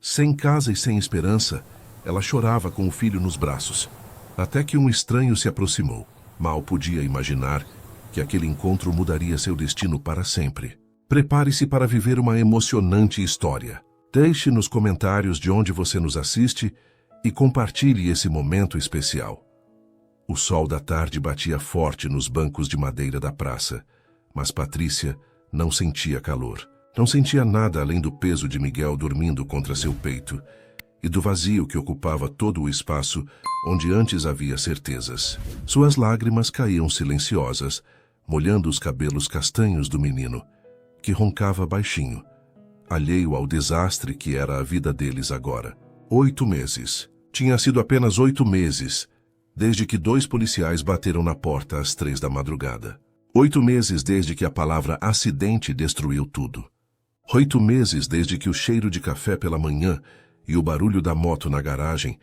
Sem casa e sem esperança, ela chorava com o filho nos braços, até que um estranho se aproximou. Mal podia imaginar que aquele encontro mudaria seu destino para sempre. Prepare-se para viver uma emocionante história. Deixe nos comentários de onde você nos assiste e compartilhe esse momento especial. O sol da tarde batia forte nos bancos de madeira da praça, mas Patrícia não sentia calor. Não sentia nada além do peso de Miguel dormindo contra seu peito e do vazio que ocupava todo o espaço onde antes havia certezas. Suas lágrimas caíam silenciosas, molhando os cabelos castanhos do menino, que roncava baixinho, alheio ao desastre que era a vida deles agora. 8 meses. Tinha sido apenas 8 meses, desde que 2 policiais bateram na porta às 3 da madrugada. 8 meses desde que a palavra acidente destruiu tudo. 8 meses desde que o cheiro de café pela manhã e o barulho da moto na garagem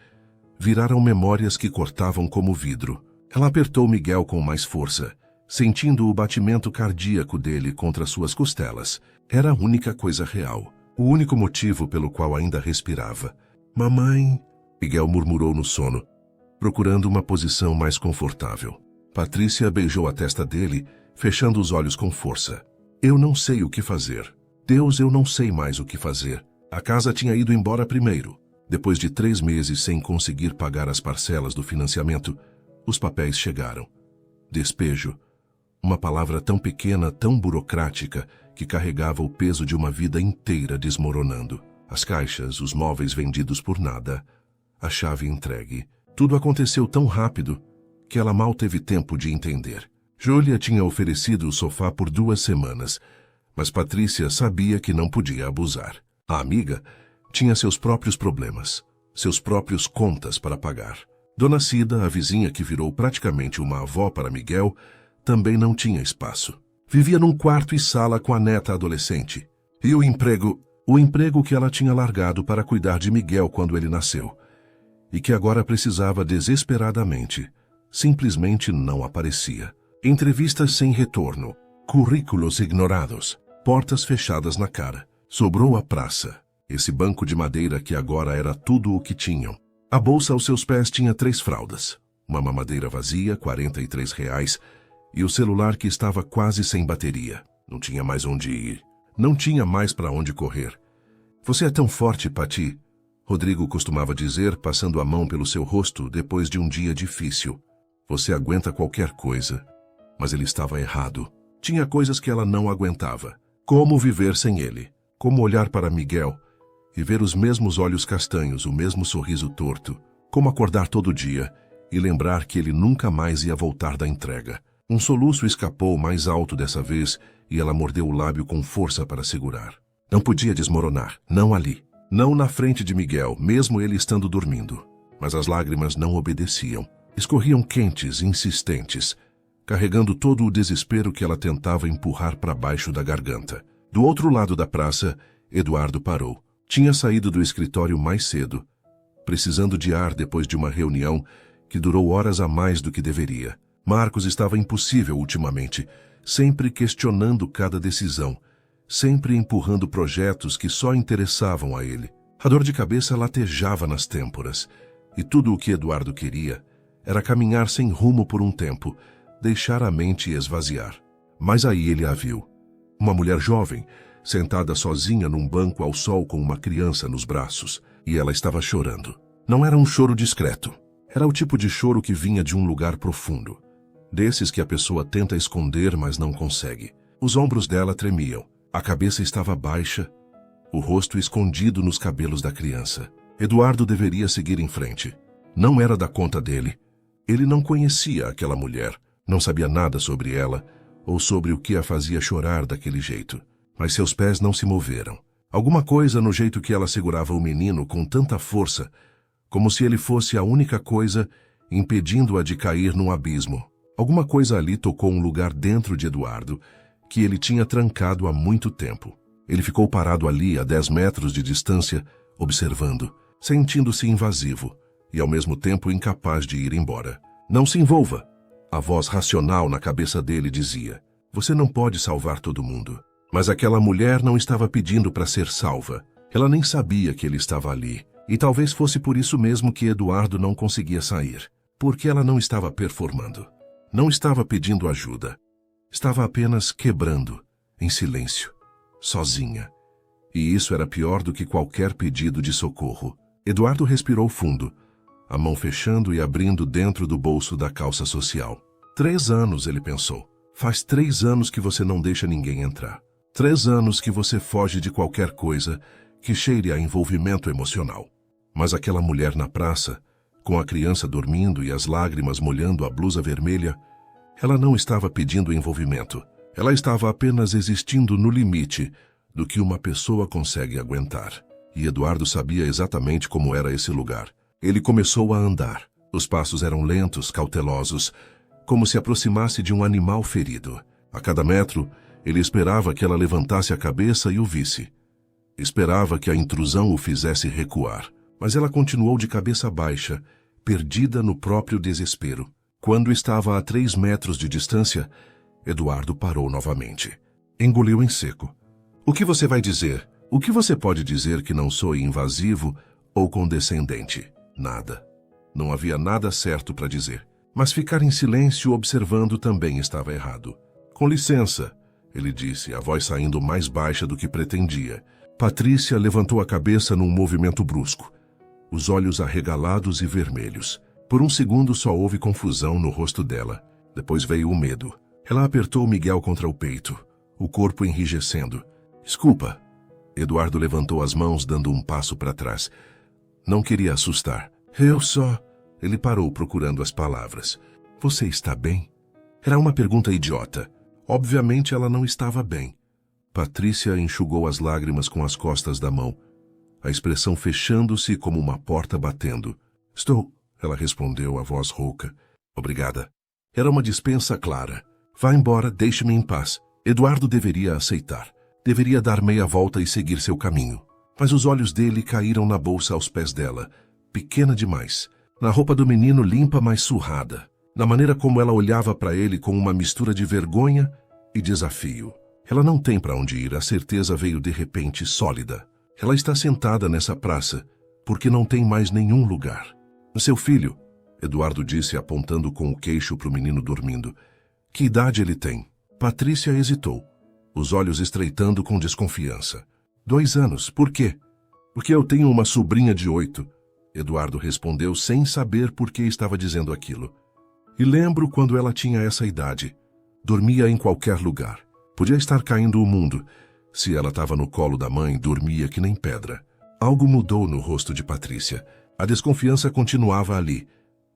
viraram memórias que cortavam como vidro. Ela apertou Miguel com mais força, sentindo o batimento cardíaco dele contra suas costelas. Era a única coisa real, o único motivo pelo qual ainda respirava. "Mamãe", Miguel murmurou no sono, procurando uma posição mais confortável. Patrícia beijou a testa dele, fechando os olhos com força. "Eu não sei o que fazer. Deus, eu não sei mais o que fazer." A casa tinha ido embora primeiro. Depois de 3 meses sem conseguir pagar as parcelas do financiamento, os papéis chegaram. Despejo. Uma palavra tão pequena, tão burocrática, que carregava o peso de uma vida inteira desmoronando. As caixas, os móveis vendidos por nada, a chave entregue. Tudo aconteceu tão rápido que ela mal teve tempo de entender. Júlia tinha oferecido o sofá por 2 semanas, mas Patrícia sabia que não podia abusar. A amiga tinha seus próprios problemas, seus próprios contas para pagar. Dona Cida, a vizinha que virou praticamente uma avó para Miguel, também não tinha espaço. Vivia num quarto e sala com a neta adolescente. E o emprego que ela tinha largado para cuidar de Miguel quando ele nasceu, e que agora precisava desesperadamente, simplesmente não aparecia. Entrevistas sem retorno, currículos ignorados, portas fechadas na cara. Sobrou a praça, esse banco de madeira que agora era tudo o que tinham. A bolsa aos seus pés tinha 3 fraldas, uma mamadeira vazia, R$ 43, e o celular que estava quase sem bateria. Não tinha mais onde ir. Não tinha mais para onde correr. "Você é tão forte, Pati", Rodrigo costumava dizer, passando a mão pelo seu rosto depois de um dia difícil. "Você aguenta qualquer coisa." Mas ele estava errado. Tinha coisas que ela não aguentava. Como viver sem ele? Como olhar para Miguel e ver os mesmos olhos castanhos, o mesmo sorriso torto? Como acordar todo dia e lembrar que ele nunca mais ia voltar da entrega? Um soluço escapou mais alto dessa vez e ela mordeu o lábio com força para segurar. Não podia desmoronar, não ali. Não na frente de Miguel, mesmo ele estando dormindo. Mas as lágrimas não obedeciam. Escorriam quentes, insistentes, carregando todo o desespero que ela tentava empurrar para baixo da garganta. Do outro lado da praça, Eduardo parou. Tinha saído do escritório mais cedo, precisando de ar depois de uma reunião que durou horas a mais do que deveria. Marcos estava impossível ultimamente, sempre questionando cada decisão, sempre empurrando projetos que só interessavam a ele. A dor de cabeça latejava nas têmporas, e tudo o que Eduardo queria era caminhar sem rumo por um tempo, deixar a mente esvaziar. Mas aí ele a viu. Uma mulher jovem, sentada sozinha num banco ao sol com uma criança nos braços, e ela estava chorando. Não era um choro discreto. Era o tipo de choro que vinha de um lugar profundo. Desses que a pessoa tenta esconder, mas não consegue. Os ombros dela tremiam. A cabeça estava baixa, o rosto escondido nos cabelos da criança. Eduardo deveria seguir em frente. Não era da conta dele. Ele não conhecia aquela mulher, não sabia nada sobre ela, ou sobre o que a fazia chorar daquele jeito. Mas seus pés não se moveram. Alguma coisa no jeito que ela segurava o menino com tanta força, como se ele fosse a única coisa impedindo-a de cair num abismo. Alguma coisa ali tocou um lugar dentro de Eduardo que ele tinha trancado há muito tempo. Ele ficou parado ali a 10 metros de distância, observando, sentindo-se invasivo e ao mesmo tempo incapaz de ir embora. "Não se envolva", a voz racional na cabeça dele dizia. "Você não pode salvar todo mundo." Mas aquela mulher não estava pedindo para ser salva. Ela nem sabia que ele estava ali, e talvez fosse por isso mesmo que Eduardo não conseguia sair, porque ela não estava performando. Não estava pedindo ajuda. Estava apenas quebrando, em silêncio, sozinha. E isso era pior do que qualquer pedido de socorro. Eduardo respirou fundo, a mão fechando e abrindo dentro do bolso da calça social. 3 anos, ele pensou. Faz 3 anos que você não deixa ninguém entrar. 3 anos que você foge de qualquer coisa que cheire a envolvimento emocional. Mas aquela mulher na praça, com a criança dormindo e as lágrimas molhando a blusa vermelha, ela não estava pedindo envolvimento. Ela estava apenas existindo no limite do que uma pessoa consegue aguentar. E Eduardo sabia exatamente como era esse lugar. Ele começou a andar. Os passos eram lentos, cautelosos, como se aproximasse de um animal ferido. A cada metro, ele esperava que ela levantasse a cabeça e o visse. Esperava que a intrusão o fizesse recuar. Mas ela continuou de cabeça baixa, perdida no próprio desespero. Quando estava a 3 metros de distância, Eduardo parou novamente. Engoliu em seco. O que você vai dizer? O que você pode dizer que não soe invasivo ou condescendente? Nada. Não havia nada certo para dizer. Mas ficar em silêncio observando também estava errado. Com licença, ele disse, a voz saindo mais baixa do que pretendia. Patrícia levantou a cabeça num movimento brusco, os olhos arregalados e vermelhos. Por um segundo só houve confusão no rosto dela. Depois veio o medo. Ela apertou Miguel contra o peito, o corpo enrijecendo. Desculpa. Eduardo levantou as mãos dando um passo para trás. Não queria assustar. Eu só... Ele parou procurando as palavras. Você está bem? Era uma pergunta idiota. Obviamente ela não estava bem. Patrícia enxugou as lágrimas com as costas da mão, a expressão fechando-se como uma porta batendo. Estou, ela respondeu, a voz rouca. Obrigada. Era uma dispensa clara. Vá embora, deixe-me em paz. Eduardo deveria aceitar. Deveria dar meia volta e seguir seu caminho. Mas os olhos dele caíram na bolsa aos pés dela, pequena demais. Na roupa do menino limpa, mas surrada. Na maneira como ela olhava para ele com uma mistura de vergonha e desafio. Ela não tem para onde ir, a certeza veio de repente sólida. Ela está sentada nessa praça, porque não tem mais nenhum lugar. Seu filho, Eduardo disse apontando com o queixo para o menino dormindo. Que idade ele tem? Patrícia hesitou, os olhos estreitando com desconfiança. 2 anos, por quê? Porque eu tenho uma sobrinha de 8. Eduardo respondeu sem saber por que estava dizendo aquilo. E lembro quando ela tinha essa idade. Dormia em qualquer lugar. Podia estar caindo o mundo. Se ela estava no colo da mãe, dormia que nem pedra. Algo mudou no rosto de Patrícia. A desconfiança continuava ali,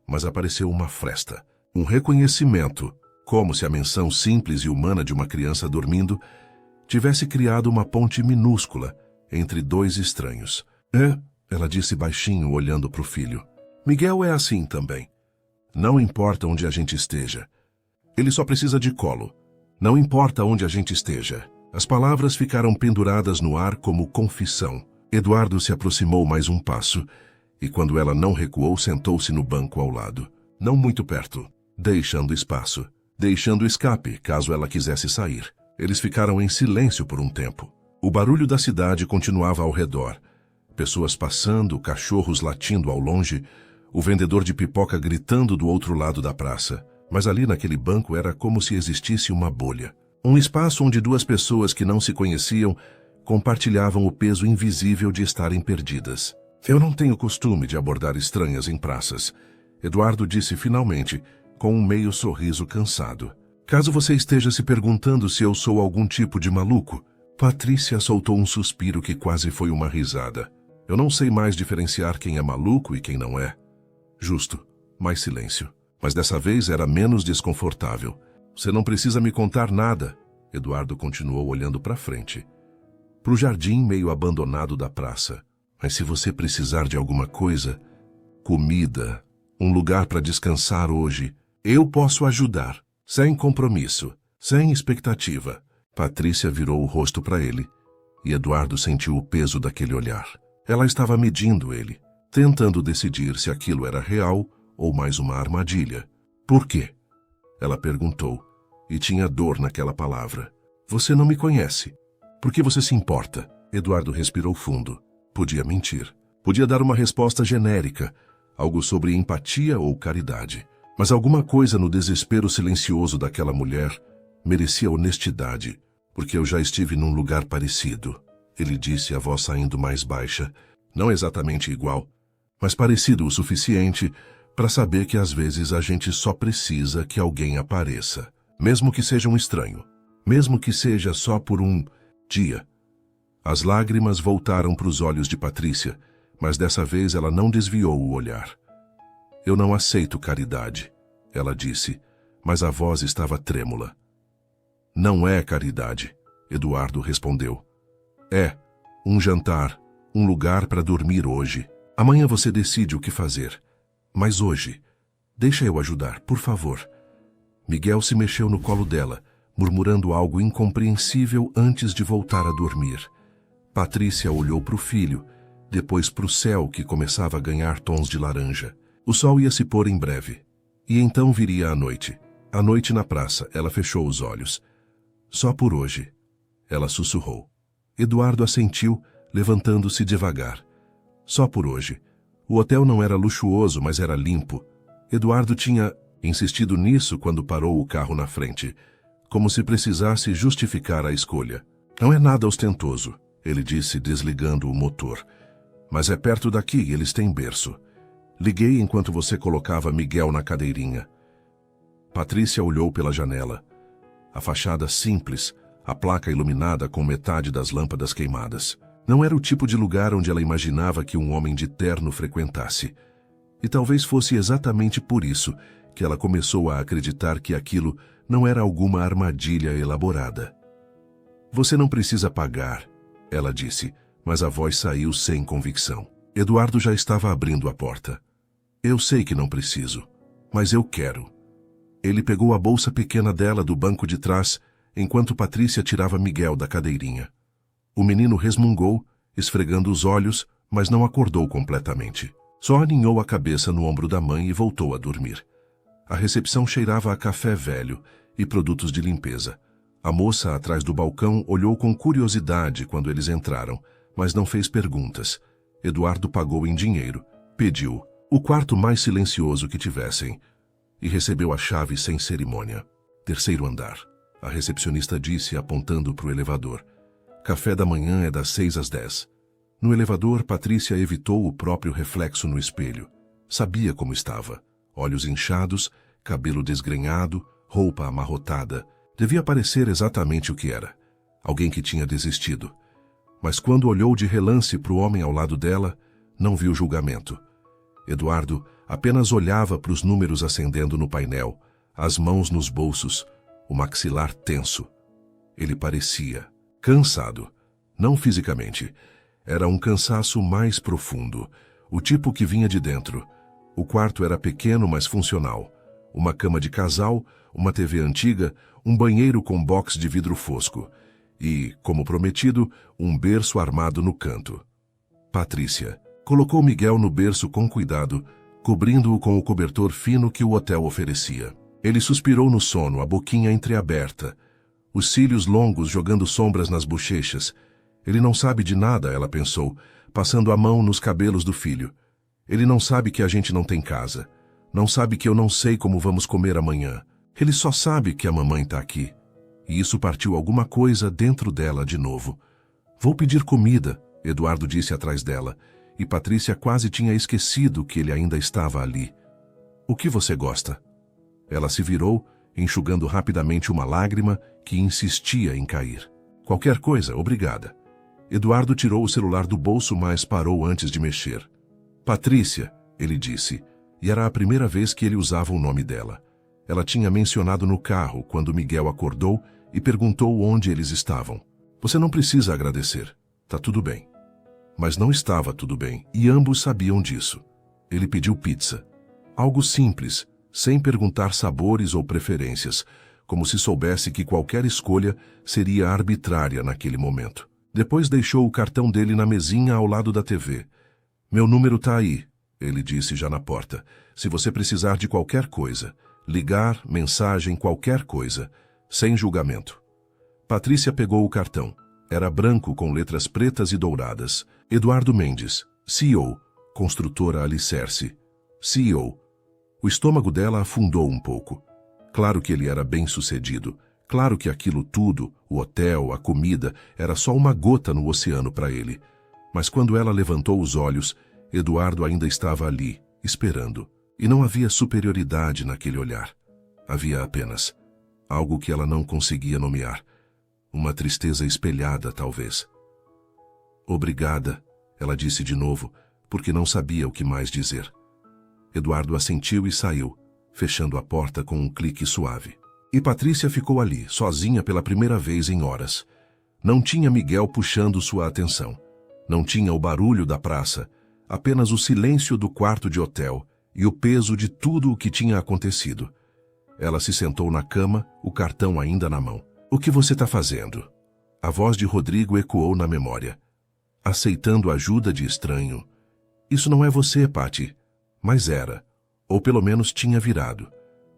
mas apareceu uma fresta. Um reconhecimento, como se a menção simples e humana de uma criança dormindo tivesse criado uma ponte minúscula entre 2 estranhos. Ela disse baixinho, olhando para o filho. Miguel é assim também. Não importa onde a gente esteja. Ele só precisa de colo. Não importa onde a gente esteja. As palavras ficaram penduradas no ar como confissão. Eduardo se aproximou mais um passo, e quando ela não recuou, sentou-se no banco ao lado. Não muito perto, deixando espaço, deixando escape, caso ela quisesse sair. Eles ficaram em silêncio por um tempo. O barulho da cidade continuava ao redor. Pessoas passando, cachorros latindo ao longe, o vendedor de pipoca gritando do outro lado da praça. Mas ali naquele banco era como se existisse uma bolha. Um espaço onde 2 pessoas que não se conheciam compartilhavam o peso invisível de estarem perdidas. Eu não tenho costume de abordar estranhas em praças, Eduardo disse finalmente, com um meio sorriso cansado. Caso você esteja se perguntando se eu sou algum tipo de maluco, Patrícia soltou um suspiro que quase foi uma risada. Eu não sei mais diferenciar quem é maluco e quem não é. Justo. Mais silêncio. Mas dessa vez era menos desconfortável. Você não precisa me contar nada. Eduardo continuou olhando para frente, para o jardim meio abandonado da praça. Mas se você precisar de alguma coisa, comida, um lugar para descansar hoje, eu posso ajudar. Sem compromisso, sem expectativa. Patrícia virou o rosto para ele, e Eduardo sentiu o peso daquele olhar. Ela estava medindo ele, tentando decidir se aquilo era real ou mais uma armadilha. Por quê? Ela perguntou, e tinha dor naquela palavra. Você não me conhece. Por que você se importa? Eduardo respirou fundo. Podia mentir. Podia dar uma resposta genérica, algo sobre empatia ou caridade. Mas alguma coisa no desespero silencioso daquela mulher merecia honestidade, porque eu já estive num lugar parecido. Ele disse, a voz saindo mais baixa, não exatamente igual, mas parecido o suficiente para saber que às vezes a gente só precisa que alguém apareça, mesmo que seja um estranho, mesmo que seja só por um dia. As lágrimas voltaram para os olhos de Patrícia, mas dessa vez ela não desviou o olhar. Eu não aceito caridade, ela disse, mas a voz estava trêmula. Não é caridade, Eduardo respondeu. É um jantar, um lugar para dormir hoje. Amanhã você decide o que fazer. Mas hoje, deixa eu ajudar, por favor. Miguel se mexeu no colo dela, murmurando algo incompreensível antes de voltar a dormir. Patrícia olhou para o filho, depois para o céu que começava a ganhar tons de laranja. O sol ia se pôr em breve. E então viria a noite. A noite na praça, ela fechou os olhos. Só por hoje, ela sussurrou. Eduardo assentiu, levantando-se devagar. Só por hoje. O hotel não era luxuoso, mas era limpo. Eduardo tinha insistido nisso quando parou o carro na frente, como se precisasse justificar a escolha. Não é nada ostentoso, ele disse, desligando o motor. Mas é perto daqui e eles têm berço. Liguei enquanto você colocava Miguel na cadeirinha. Patrícia olhou pela janela. A fachada simples, a placa iluminada com metade das lâmpadas queimadas. Não era o tipo de lugar onde ela imaginava que um homem de terno frequentasse. E talvez fosse exatamente por isso que ela começou a acreditar que aquilo não era alguma armadilha elaborada. Você não precisa pagar, ela disse, mas a voz saiu sem convicção. Eduardo já estava abrindo a porta. Eu sei que não preciso, mas eu quero. Ele pegou a bolsa pequena dela do banco de trás, enquanto Patrícia tirava Miguel da cadeirinha. O menino resmungou, esfregando os olhos, mas não acordou completamente. Só aninhou a cabeça no ombro da mãe e voltou a dormir. A recepção cheirava a café velho e produtos de limpeza. A moça atrás do balcão olhou com curiosidade quando eles entraram, mas não fez perguntas. Eduardo pagou em dinheiro, pediu o quarto mais silencioso que tivessem e recebeu a chave sem cerimônia. 3º andar. A recepcionista disse, apontando para o elevador. Café da manhã é das 6 às 10. No elevador, Patrícia evitou o próprio reflexo no espelho. Sabia como estava. Olhos inchados, cabelo desgrenhado, roupa amarrotada. Devia parecer exatamente o que era. Alguém que tinha desistido. Mas quando olhou de relance para o homem ao lado dela, não viu julgamento. Eduardo apenas olhava para os números acendendo no painel, as mãos nos bolsos, o maxilar tenso. Ele parecia cansado. Não fisicamente. Era um cansaço mais profundo, o tipo que vinha de dentro. O quarto era pequeno, mas funcional. Uma cama de casal, uma TV antiga, um banheiro com box de vidro fosco. E, como prometido, um berço armado no canto. Patrícia colocou Miguel no berço com cuidado, cobrindo-o com o cobertor fino que o hotel oferecia. Ele suspirou no sono, a boquinha entreaberta, os cílios longos jogando sombras nas bochechas. Ele não sabe de nada, ela pensou, passando a mão nos cabelos do filho. Ele não sabe que a gente não tem casa. Não sabe que eu não sei como vamos comer amanhã. Ele só sabe que a mamãe está aqui. E isso partiu alguma coisa dentro dela de novo. Vou pedir comida, Eduardo disse atrás dela, e Patrícia quase tinha esquecido que ele ainda estava ali. O que você gosta? Ela se virou, enxugando rapidamente uma lágrima que insistia em cair. Qualquer coisa, obrigada. Eduardo tirou o celular do bolso, mas parou antes de mexer. Patrícia, ele disse, e era a primeira vez que ele usava o nome dela. Ela tinha mencionado no carro quando Miguel acordou e perguntou onde eles estavam. Você não precisa agradecer. Tá tudo bem. Mas não estava tudo bem, e ambos sabiam disso. Ele pediu pizza. Algo simples, sem perguntar sabores ou preferências, como se soubesse que qualquer escolha seria arbitrária naquele momento. Depois deixou o cartão dele na mesinha ao lado da TV. Meu número tá aí, ele disse já na porta. Se você precisar de qualquer coisa, ligar, mensagem, qualquer coisa, sem julgamento. Patrícia pegou o cartão. Era branco com letras pretas e douradas. Eduardo Mendes, CEO, construtora Alicerce. CEO. O estômago dela afundou um pouco. Claro que ele era bem-sucedido. Claro que aquilo tudo, o hotel, a comida, era só uma gota no oceano para ele. Mas quando ela levantou os olhos, Eduardo ainda estava ali, esperando. E não havia superioridade naquele olhar. Havia apenas algo que ela não conseguia nomear. Uma tristeza espelhada, talvez. Obrigada, ela disse de novo, porque não sabia o que mais dizer. Eduardo assentiu e saiu, fechando a porta com um clique suave. E Patrícia ficou ali, sozinha pela primeira vez em horas. Não tinha Miguel puxando sua atenção. Não tinha o barulho da praça, apenas o silêncio do quarto de hotel e o peso de tudo o que tinha acontecido. Ela se sentou na cama, o cartão ainda na mão. O que você está fazendo? A voz de Rodrigo ecoou na memória. Aceitando ajuda de estranho. Isso não é você, Pati. Mas era. Ou pelo menos tinha virado.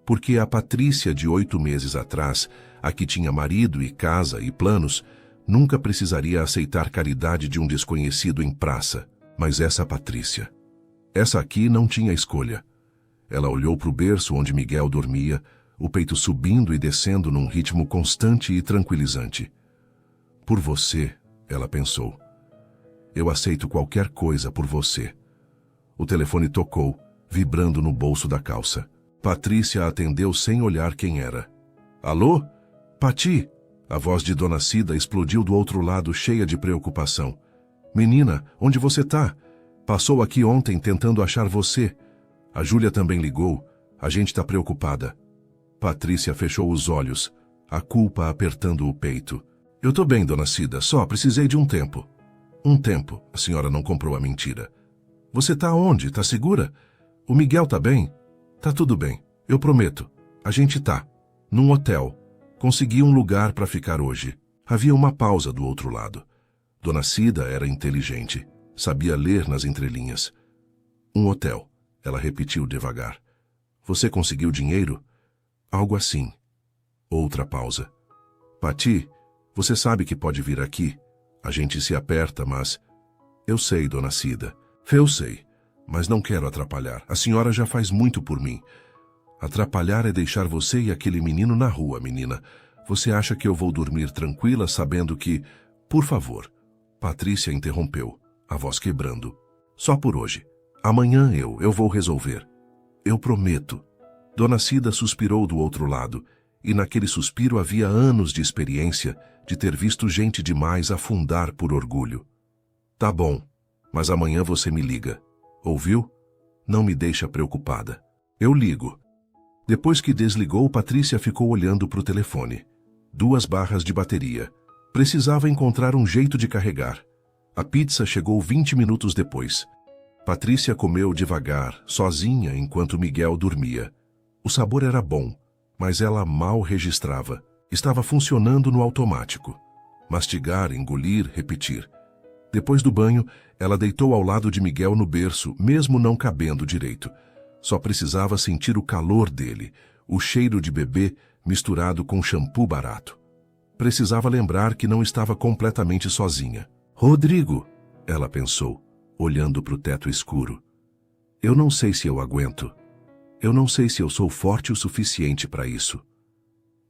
Porque a Patrícia de 8 meses atrás, a que tinha marido e casa e planos, nunca precisaria aceitar caridade de um desconhecido em praça. Mas essa Patrícia. Essa aqui não tinha escolha. Ela olhou para o berço onde Miguel dormia, o peito subindo e descendo num ritmo constante e tranquilizante. Por você, ela pensou. Eu aceito qualquer coisa por você. O telefone tocou, vibrando no bolso da calça. Patrícia atendeu sem olhar quem era. Alô? Pati? A voz de Dona Cida explodiu do outro lado, cheia de preocupação. Menina, onde você tá? Passou aqui ontem tentando achar você. A Júlia também ligou. A gente tá preocupada. Patrícia fechou os olhos, a culpa apertando o peito. Eu tô bem, Dona Cida, só precisei de um tempo. Um tempo, a senhora não comprou a mentira. Você tá onde? Tá segura? O Miguel tá bem? Tá tudo bem, eu prometo. A gente tá. Num hotel. Consegui um lugar para ficar hoje. Havia uma pausa do outro lado. Dona Cida era inteligente. Sabia ler nas entrelinhas. Um hotel, ela repetiu devagar. Você conseguiu dinheiro? Algo assim. Outra pausa. Pati, você sabe que pode vir aqui. A gente se aperta, mas... Eu sei, Dona Cida. Eu sei. Mas não quero atrapalhar. A senhora já faz muito por mim. Atrapalhar é deixar você e aquele menino na rua, menina. Você acha que eu vou dormir tranquila sabendo que... Por favor. Patrícia interrompeu, a voz quebrando. Só por hoje. Amanhã eu vou resolver. Eu prometo. Dona Cida suspirou do outro lado, e naquele suspiro havia anos de experiência de ter visto gente demais afundar por orgulho. Tá bom, mas amanhã você me liga. Ouviu? Não me deixa preocupada. Eu ligo. Depois que desligou, Patrícia ficou olhando para o telefone. 2 barras de bateria. Precisava encontrar um jeito de carregar. A pizza chegou 20 minutos depois. Patrícia comeu devagar, sozinha, enquanto Miguel dormia. O sabor era bom, mas ela mal registrava. Estava funcionando no automático. Mastigar, engolir, repetir. Depois do banho, ela deitou ao lado de Miguel no berço, mesmo não cabendo direito. Só precisava sentir o calor dele, o cheiro de bebê misturado com shampoo barato. Precisava lembrar que não estava completamente sozinha. Rodrigo, ela pensou, olhando para o teto escuro. Eu não sei se eu aguento. Eu não sei se eu sou forte o suficiente para isso.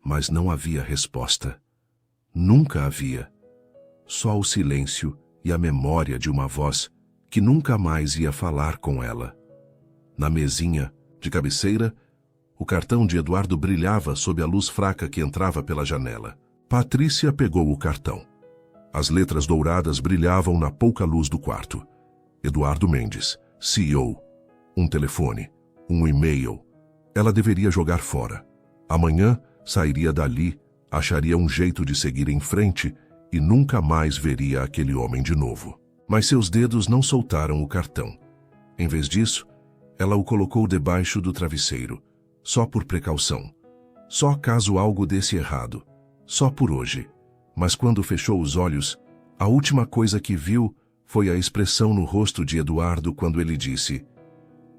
Mas não havia resposta. Nunca havia. Só o silêncio e a memória de uma voz que nunca mais ia falar com ela. Na mesinha, de cabeceira, o cartão de Eduardo brilhava sob a luz fraca que entrava pela janela. Patrícia pegou o cartão. As letras douradas brilhavam na pouca luz do quarto. Eduardo Mendes, CEO. Um telefone, um e-mail. Ela deveria jogar fora. Amanhã sairia dali, acharia um jeito de seguir em frente e nunca mais veria aquele homem de novo. Mas seus dedos não soltaram o cartão. Em vez disso, ela o colocou debaixo do travesseiro, só por precaução. Só caso algo desse errado. Só por hoje. Mas quando fechou os olhos, a última coisa que viu foi a expressão no rosto de Eduardo quando ele disse: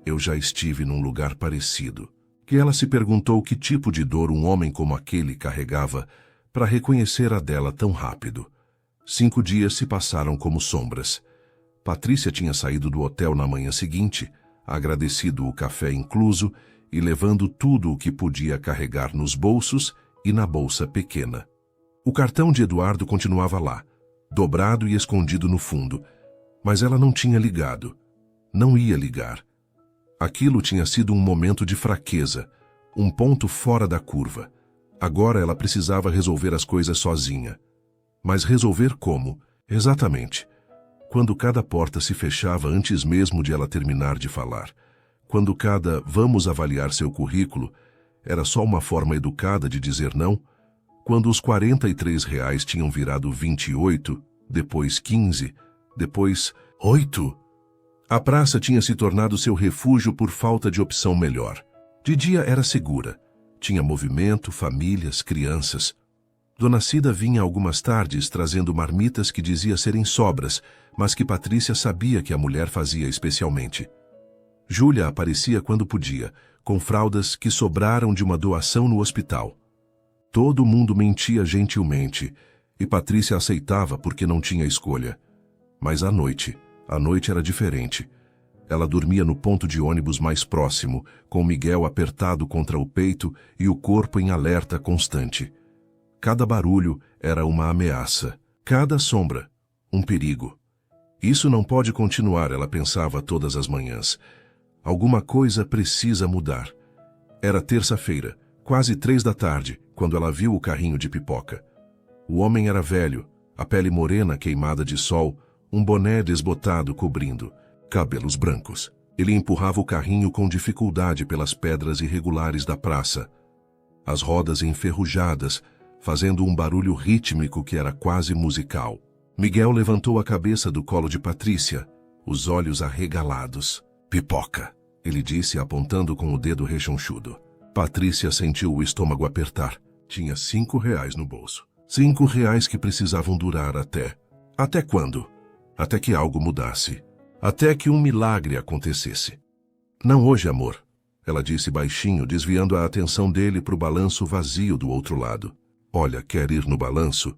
"Eu já estive num lugar parecido." Que ela se perguntou que tipo de dor um homem como aquele carregava para reconhecer a dela tão rápido. 5 dias se passaram como sombras. Patrícia tinha saído do hotel na manhã seguinte, agradecido o café incluso e levando tudo o que podia carregar nos bolsos e na bolsa pequena. O cartão de Eduardo continuava lá, dobrado e escondido no fundo, mas ela não tinha ligado. Não ia ligar. Aquilo tinha sido um momento de fraqueza, um ponto fora da curva. Agora ela precisava resolver as coisas sozinha. Mas resolver como? Exatamente. Quando cada porta se fechava antes mesmo de ela terminar de falar. Quando cada "vamos avaliar seu currículo" era só uma forma educada de dizer não. Quando os R$ 43 tinham virado 28, depois 15, depois 8. A praça tinha se tornado seu refúgio por falta de opção melhor. De dia era segura. Tinha movimento, famílias, crianças. Dona Cida vinha algumas tardes trazendo marmitas que dizia serem sobras, mas que Patrícia sabia que a mulher fazia especialmente. Júlia aparecia quando podia, com fraldas que sobraram de uma doação no hospital. Todo mundo mentia gentilmente, e Patrícia aceitava porque não tinha escolha. Mas a noite era diferente. Ela dormia no ponto de ônibus mais próximo, com Miguel apertado contra o peito e o corpo em alerta constante. Cada barulho era uma ameaça, cada sombra, um perigo. Isso não pode continuar, ela pensava todas as manhãs. Alguma coisa precisa mudar. Era terça-feira, quase 3 da tarde, quando ela viu o carrinho de pipoca. O homem era velho, a pele morena queimada de sol, um boné desbotado cobrindo, cabelos brancos. Ele empurrava o carrinho com dificuldade pelas pedras irregulares da praça. As rodas enferrujadas, fazendo um barulho rítmico que era quase musical. Miguel levantou a cabeça do colo de Patrícia, os olhos arregalados. "Pipoca", ele disse apontando com o dedo rechonchudo. Patrícia sentiu o estômago apertar. Tinha R$ 5 no bolso. R$ 5 que precisavam durar até... Até quando? Até que algo mudasse. Até que um milagre acontecesse. "Não hoje, amor", ela disse baixinho, desviando a atenção dele para o balanço vazio do outro lado. "Olha, quer ir no balanço?"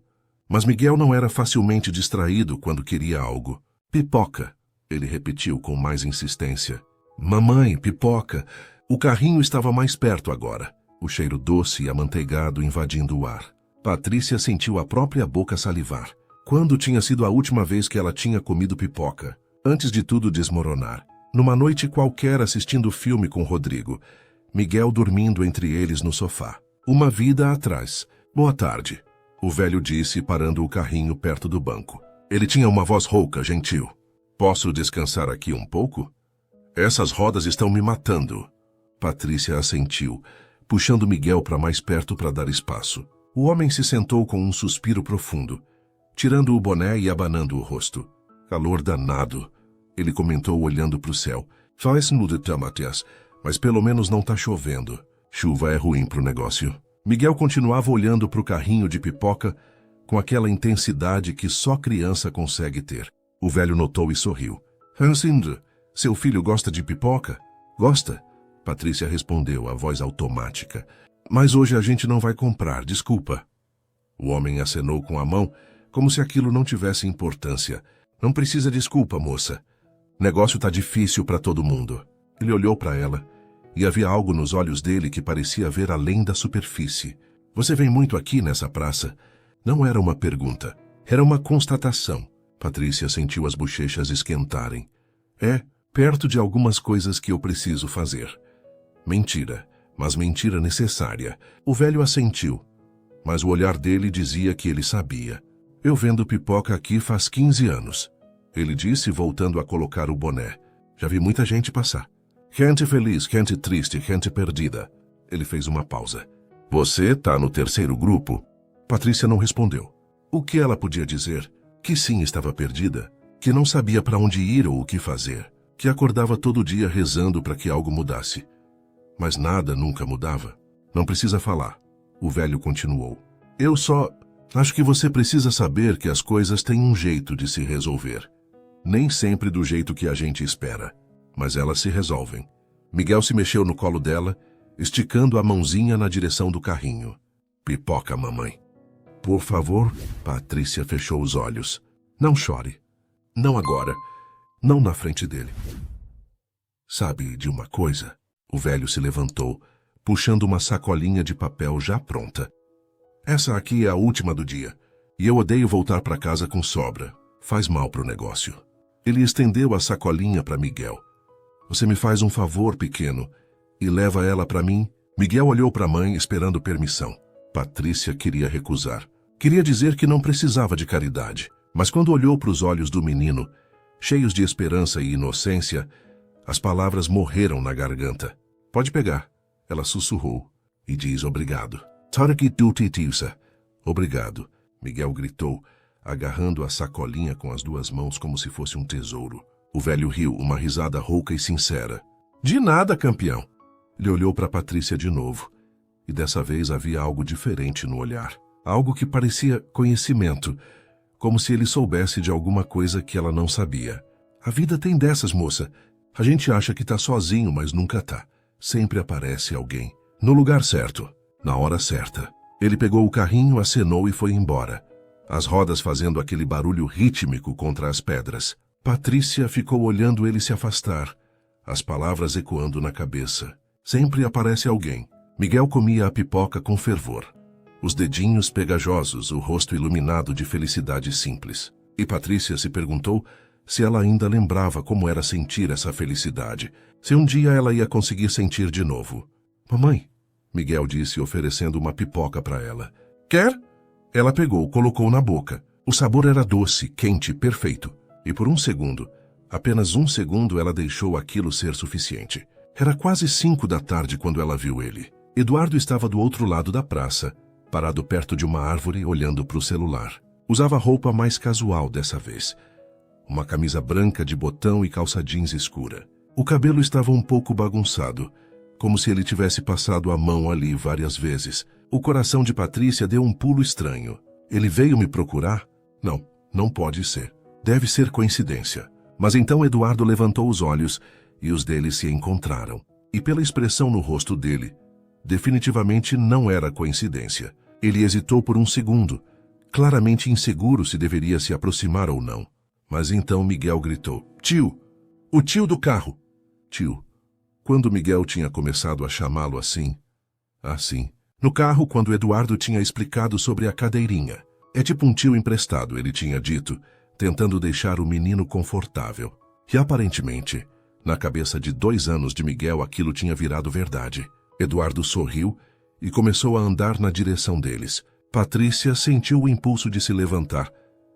Mas Miguel não era facilmente distraído quando queria algo. "Pipoca", ele repetiu com mais insistência. "Mamãe, pipoca." O carrinho estava mais perto agora, o cheiro doce e amanteigado invadindo o ar. Patrícia sentiu a própria boca salivar. Quando tinha sido a última vez que ela tinha comido pipoca? Antes de tudo desmoronar. Numa noite qualquer assistindo filme com Rodrigo. Miguel dormindo entre eles no sofá. Uma vida atrás. "Boa tarde", o velho disse, parando o carrinho perto do banco. Ele tinha uma voz rouca, gentil. "Posso descansar aqui um pouco? Essas rodas estão me matando." Patrícia assentiu, puxando Miguel para mais perto para dar espaço. O homem se sentou com um suspiro profundo, tirando o boné e abanando o rosto. "Calor danado", ele comentou olhando para o céu. "Faz nude, Matias, mas pelo menos não tá chovendo. Chuva é ruim pro negócio." Miguel continuava olhando para o carrinho de pipoca com aquela intensidade que só criança consegue ter. O velho notou e sorriu. "Hansindre, seu filho gosta de pipoca?" "Gosta?" Patrícia respondeu, a voz automática. "Mas hoje a gente não vai comprar, desculpa." O homem acenou com a mão, como se aquilo não tivesse importância. "Não precisa desculpa, moça. Negócio tá difícil para todo mundo." Ele olhou para ela, e havia algo nos olhos dele que parecia ver além da superfície. "Você vem muito aqui nessa praça?" Não era uma pergunta, era uma constatação. Patrícia sentiu as bochechas esquentarem. "É, perto de algumas coisas que eu preciso fazer." Mentira, mas mentira necessária. O velho assentiu, mas o olhar dele dizia que ele sabia. "Eu vendo pipoca aqui faz 15 anos, ele disse, voltando a colocar o boné. "Já vi muita gente passar. Gente feliz, gente triste, gente perdida." Ele fez uma pausa. "Você tá no terceiro grupo?" Patrícia não respondeu. O que ela podia dizer? Que sim, estava perdida, que não sabia para onde ir ou o que fazer, que acordava todo dia rezando para que algo mudasse. Mas nada nunca mudava. "Não precisa falar", o velho continuou. "Eu só acho que você precisa saber que as coisas têm um jeito de se resolver. Nem sempre do jeito que a gente espera, mas elas se resolvem." Miguel se mexeu no colo dela, esticando a mãozinha na direção do carrinho. "Pipoca, mamãe." Por favor, Patrícia fechou os olhos. Não chore. Não agora. Não na frente dele. Sabe de uma coisa? O velho se levantou, puxando uma sacolinha de papel já pronta. Essa aqui é a última do dia. E eu odeio voltar para casa com sobra. Faz mal pro negócio. Ele estendeu a sacolinha para Miguel. Você me faz um favor, pequeno, e leva ela para mim? Miguel olhou para a mãe esperando permissão. Patrícia queria recusar. Queria dizer que não precisava de caridade. Mas quando olhou para os olhos do menino, cheios de esperança e inocência, as palavras morreram na garganta. Pode pegar, ela sussurrou, e diz obrigado. Taraki Dutitiusa. Obrigado, Miguel gritou, agarrando a sacolinha com as duas mãos como se fosse um tesouro. O velho riu, uma risada rouca e sincera. De nada, campeão. Ele olhou para Patrícia de novo, e dessa vez havia algo diferente no olhar. Algo que parecia conhecimento, como se ele soubesse de alguma coisa que ela não sabia. A vida tem dessas, moça. A gente acha que tá sozinho, mas nunca tá. Sempre aparece alguém. No lugar certo, na hora certa. Ele pegou o carrinho, acenou e foi embora. As rodas fazendo aquele barulho rítmico contra as pedras. Patrícia ficou olhando ele se afastar, as palavras ecoando na cabeça. Sempre aparece alguém. Miguel comia a pipoca com fervor. Os dedinhos pegajosos, o rosto iluminado de felicidade simples. E Patrícia se perguntou se ela ainda lembrava como era sentir essa felicidade. Se um dia ela ia conseguir sentir de novo. Mamãe, Miguel disse, oferecendo uma pipoca para ela. Quer? Ela pegou, colocou na boca. O sabor era doce, quente, perfeito. E por um segundo, apenas um segundo, ela deixou aquilo ser suficiente. Era quase 5 da tarde quando ela viu ele. Eduardo estava do outro lado da praça, parado perto de uma árvore, olhando para o celular. Usava roupa mais casual dessa vez. Uma camisa branca de botão e calça jeans escura. O cabelo estava um pouco bagunçado, como se ele tivesse passado a mão ali várias vezes. O coração de Patrícia deu um pulo estranho. Ele veio me procurar? Não, não pode ser. Deve ser coincidência. Mas então Eduardo levantou os olhos e os deles se encontraram. E pela expressão no rosto dele, definitivamente não era coincidência. Ele hesitou por um segundo, claramente inseguro se deveria se aproximar ou não. Mas então Miguel gritou, tio, o tio do carro. Tio. Quando Miguel tinha começado a chamá-lo assim. No carro, quando Eduardo tinha explicado sobre a cadeirinha. É tipo um tio emprestado, ele tinha dito, tentando deixar o menino confortável. E aparentemente, na cabeça de 2 anos de Miguel, aquilo tinha virado verdade. Eduardo sorriu e começou a andar na direção deles. Patrícia sentiu o impulso de se levantar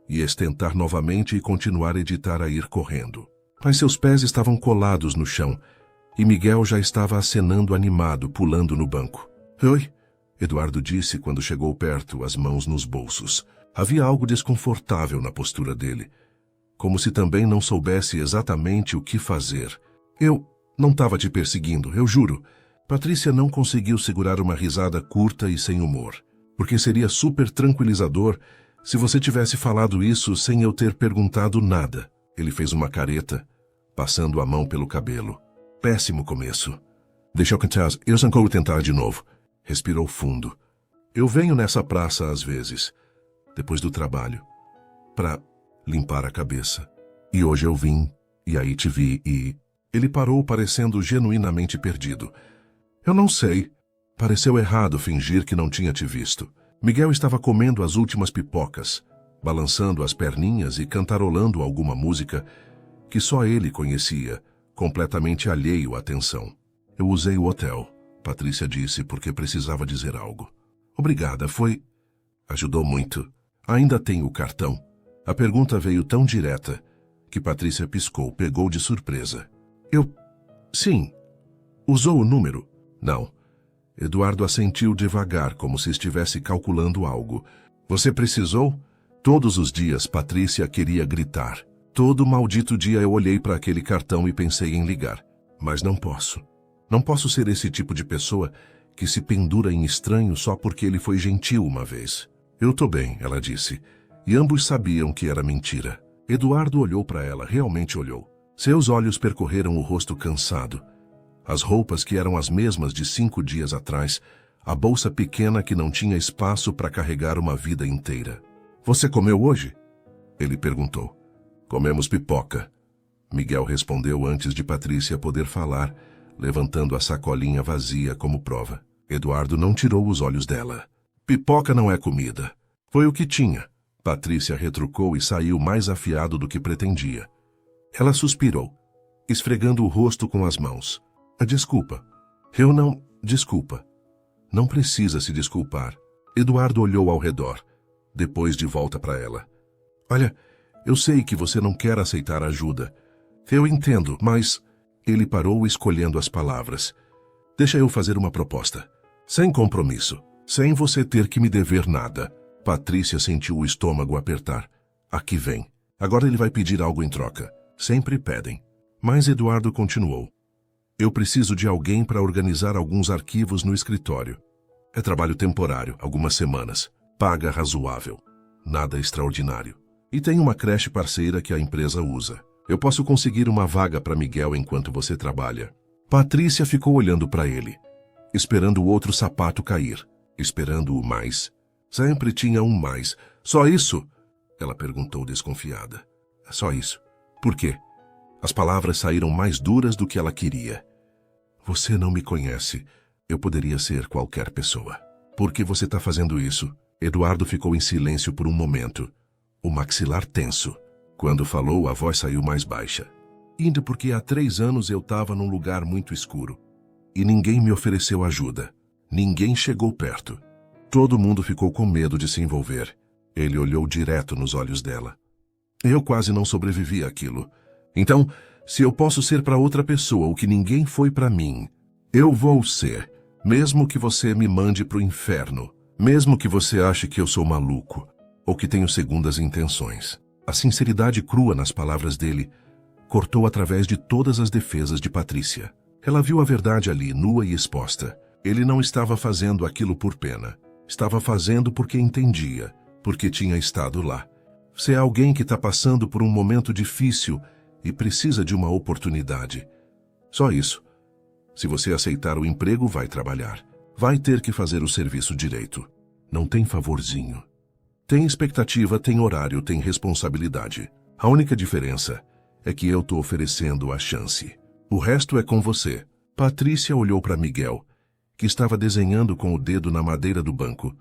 e estentar novamente e continuar a editar a ir correndo. Mas seus pés estavam colados no chão e Miguel já estava acenando animado, pulando no banco. Oi, Eduardo disse quando chegou perto, as mãos nos bolsos. Havia algo desconfortável na postura dele, como se também não soubesse exatamente o que fazer. Eu não estava te perseguindo, eu juro. Patrícia não conseguiu segurar uma risada curta e sem humor, porque seria super tranquilizador se você tivesse falado isso sem eu ter perguntado nada. Ele fez uma careta, passando a mão pelo cabelo. Péssimo começo. Deixa eu cantar, eu só vou tentar de novo. Respirou fundo. Eu venho nessa praça às vezes, depois do trabalho, para limpar a cabeça. E hoje eu vim, e aí te vi e... Ele parou parecendo genuinamente perdido. Eu não sei. Pareceu errado fingir que não tinha te visto. Miguel estava comendo as últimas pipocas, balançando as perninhas e cantarolando alguma música que só ele conhecia, completamente alheio à tensão. Eu usei o hotel, Patrícia disse, porque precisava dizer algo. Obrigada, foi... Ajudou muito. Ainda tem o cartão. A pergunta veio tão direta que Patrícia piscou, pegou de surpresa. Eu... Sim. Usou o número? Não. Eduardo assentiu devagar, como se estivesse calculando algo. Você precisou? Todos os dias Patrícia queria gritar. Todo maldito dia eu olhei para aquele cartão e pensei em ligar. Mas não posso. Não posso ser esse tipo de pessoa que se pendura em estranho só porque ele foi gentil uma vez. Eu tô bem, ela disse. E ambos sabiam que era mentira. Eduardo olhou para ela, realmente olhou. Seus olhos percorreram o rosto cansado. As roupas que eram as mesmas de 5 dias atrás, a bolsa pequena que não tinha espaço para carregar uma vida inteira. Você comeu hoje? Ele perguntou. Comemos pipoca. Miguel respondeu antes de Patrícia poder falar, levantando a sacolinha vazia como prova. Eduardo não tirou os olhos dela. Pipoca não é comida. Foi o que tinha. Patrícia retrucou e saiu mais afiado do que pretendia. Ela suspirou, esfregando o rosto com as mãos. Desculpa. Eu não... Desculpa. Não precisa se desculpar. Eduardo olhou ao redor, depois de volta para ela. Olha, eu sei que você não quer aceitar ajuda. Eu entendo, mas... Ele parou escolhendo as palavras. Deixa eu fazer uma proposta. Sem compromisso. Sem você ter que me dever nada. Patrícia sentiu o estômago apertar. Aqui vem. Agora ele vai pedir algo em troca. Sempre pedem. Mas Eduardo continuou. Eu preciso de alguém para organizar alguns arquivos no escritório. É trabalho temporário, algumas semanas. Paga razoável. Nada extraordinário. E tem uma creche parceira que a empresa usa. Eu posso conseguir uma vaga para Miguel enquanto você trabalha. Patrícia ficou olhando para ele, esperando o outro sapato cair, esperando o mais. Sempre tinha um mais. Só isso? Ela perguntou desconfiada. Só isso. Por quê? As palavras saíram mais duras do que ela queria. Você não me conhece. Eu poderia ser qualquer pessoa. Por que você está fazendo isso? Eduardo ficou em silêncio por um momento, o maxilar tenso. Quando falou, a voz saiu mais baixa. Indo porque há 3 anos eu estava num lugar muito escuro. E ninguém me ofereceu ajuda. Ninguém chegou perto. Todo mundo ficou com medo de se envolver. Ele olhou direto nos olhos dela. Eu quase não sobrevivi àquilo. Então, se eu posso ser para outra pessoa o que ninguém foi para mim, eu vou ser. Mesmo que você me mande para o inferno. Mesmo que você ache que eu sou maluco. Ou que tenho segundas intenções. A sinceridade crua nas palavras dele cortou através de todas as defesas de Patrícia. Ela viu a verdade ali, nua e exposta. Ele não estava fazendo aquilo por pena. Estava fazendo porque entendia, porque tinha estado lá. Você é alguém que está passando por um momento difícil e precisa de uma oportunidade. Só isso. Se você aceitar o emprego, vai trabalhar. Vai ter que fazer o serviço direito. Não tem favorzinho. Tem expectativa, tem horário, tem responsabilidade. A única diferença é que eu estou oferecendo a chance. O resto é com você. Patrícia olhou para Miguel, que estava desenhando com o dedo na madeira do banco,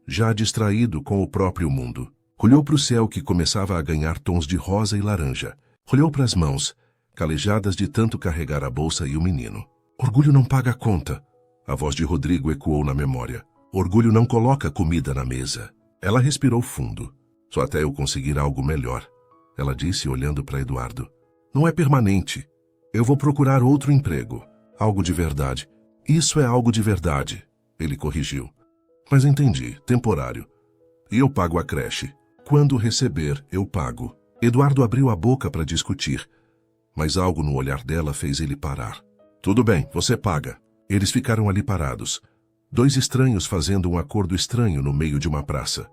já distraído com o próprio mundo. Olhou para o céu que começava a ganhar tons de rosa e laranja. Olhou para as mãos, calejadas de tanto carregar a bolsa e o menino. Orgulho não paga a conta. A voz de Rodrigo ecoou na memória. Orgulho não coloca comida na mesa. Ela respirou fundo. Só até eu conseguir algo melhor. Ela disse olhando para Eduardo. Não é permanente. Eu vou procurar outro emprego. Algo de verdade. Isso é algo de verdade. Ele corrigiu. Mas entendi. Temporário. E eu pago a creche. Quando receber, eu pago. Eduardo abriu a boca para discutir. Mas algo no olhar dela fez ele parar. Tudo bem, você paga. Eles ficaram ali parados. 2 estranhos fazendo um acordo estranho no meio de uma praça.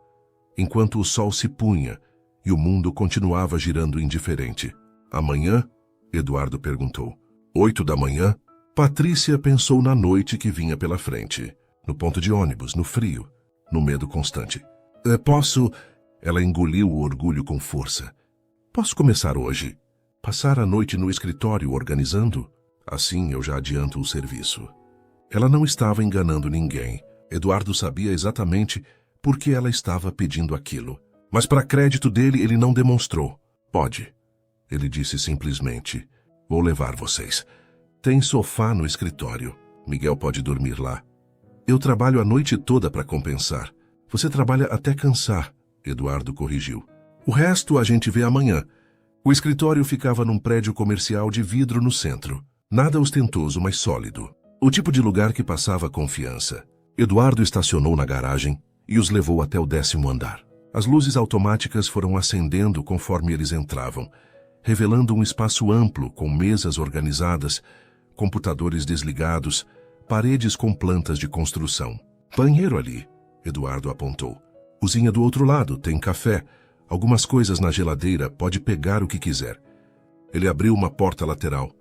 Enquanto o sol se punha e o mundo continuava girando indiferente. Amanhã? Eduardo perguntou. 8 da manhã? Patrícia pensou na noite que vinha pela frente. No ponto de ônibus, no frio, no medo constante. Posso... Ela engoliu o orgulho com força. Posso começar hoje? Passar a noite no escritório organizando? Assim eu já adianto o serviço. Ela não estava enganando ninguém. Eduardo sabia exatamente por que ela estava pedindo aquilo. Mas para crédito dele, ele não demonstrou. Pode. Ele disse simplesmente. Vou levar vocês. Tem sofá no escritório. Miguel pode dormir lá. Eu trabalho a noite toda para compensar. Você trabalha até cansar, Eduardo corrigiu. O resto a gente vê amanhã. O escritório ficava num prédio comercial de vidro no centro. Nada ostentoso, mas sólido. O tipo de lugar que passava confiança. Eduardo estacionou na garagem e os levou até o 10º andar. As luzes automáticas foram acendendo conforme eles entravam, revelando um espaço amplo com mesas organizadas, computadores desligados, paredes com plantas de construção. Banheiro ali, Eduardo apontou. Cozinha do outro lado, tem café, algumas coisas na geladeira, pode pegar o que quiser. Ele abriu uma porta lateral.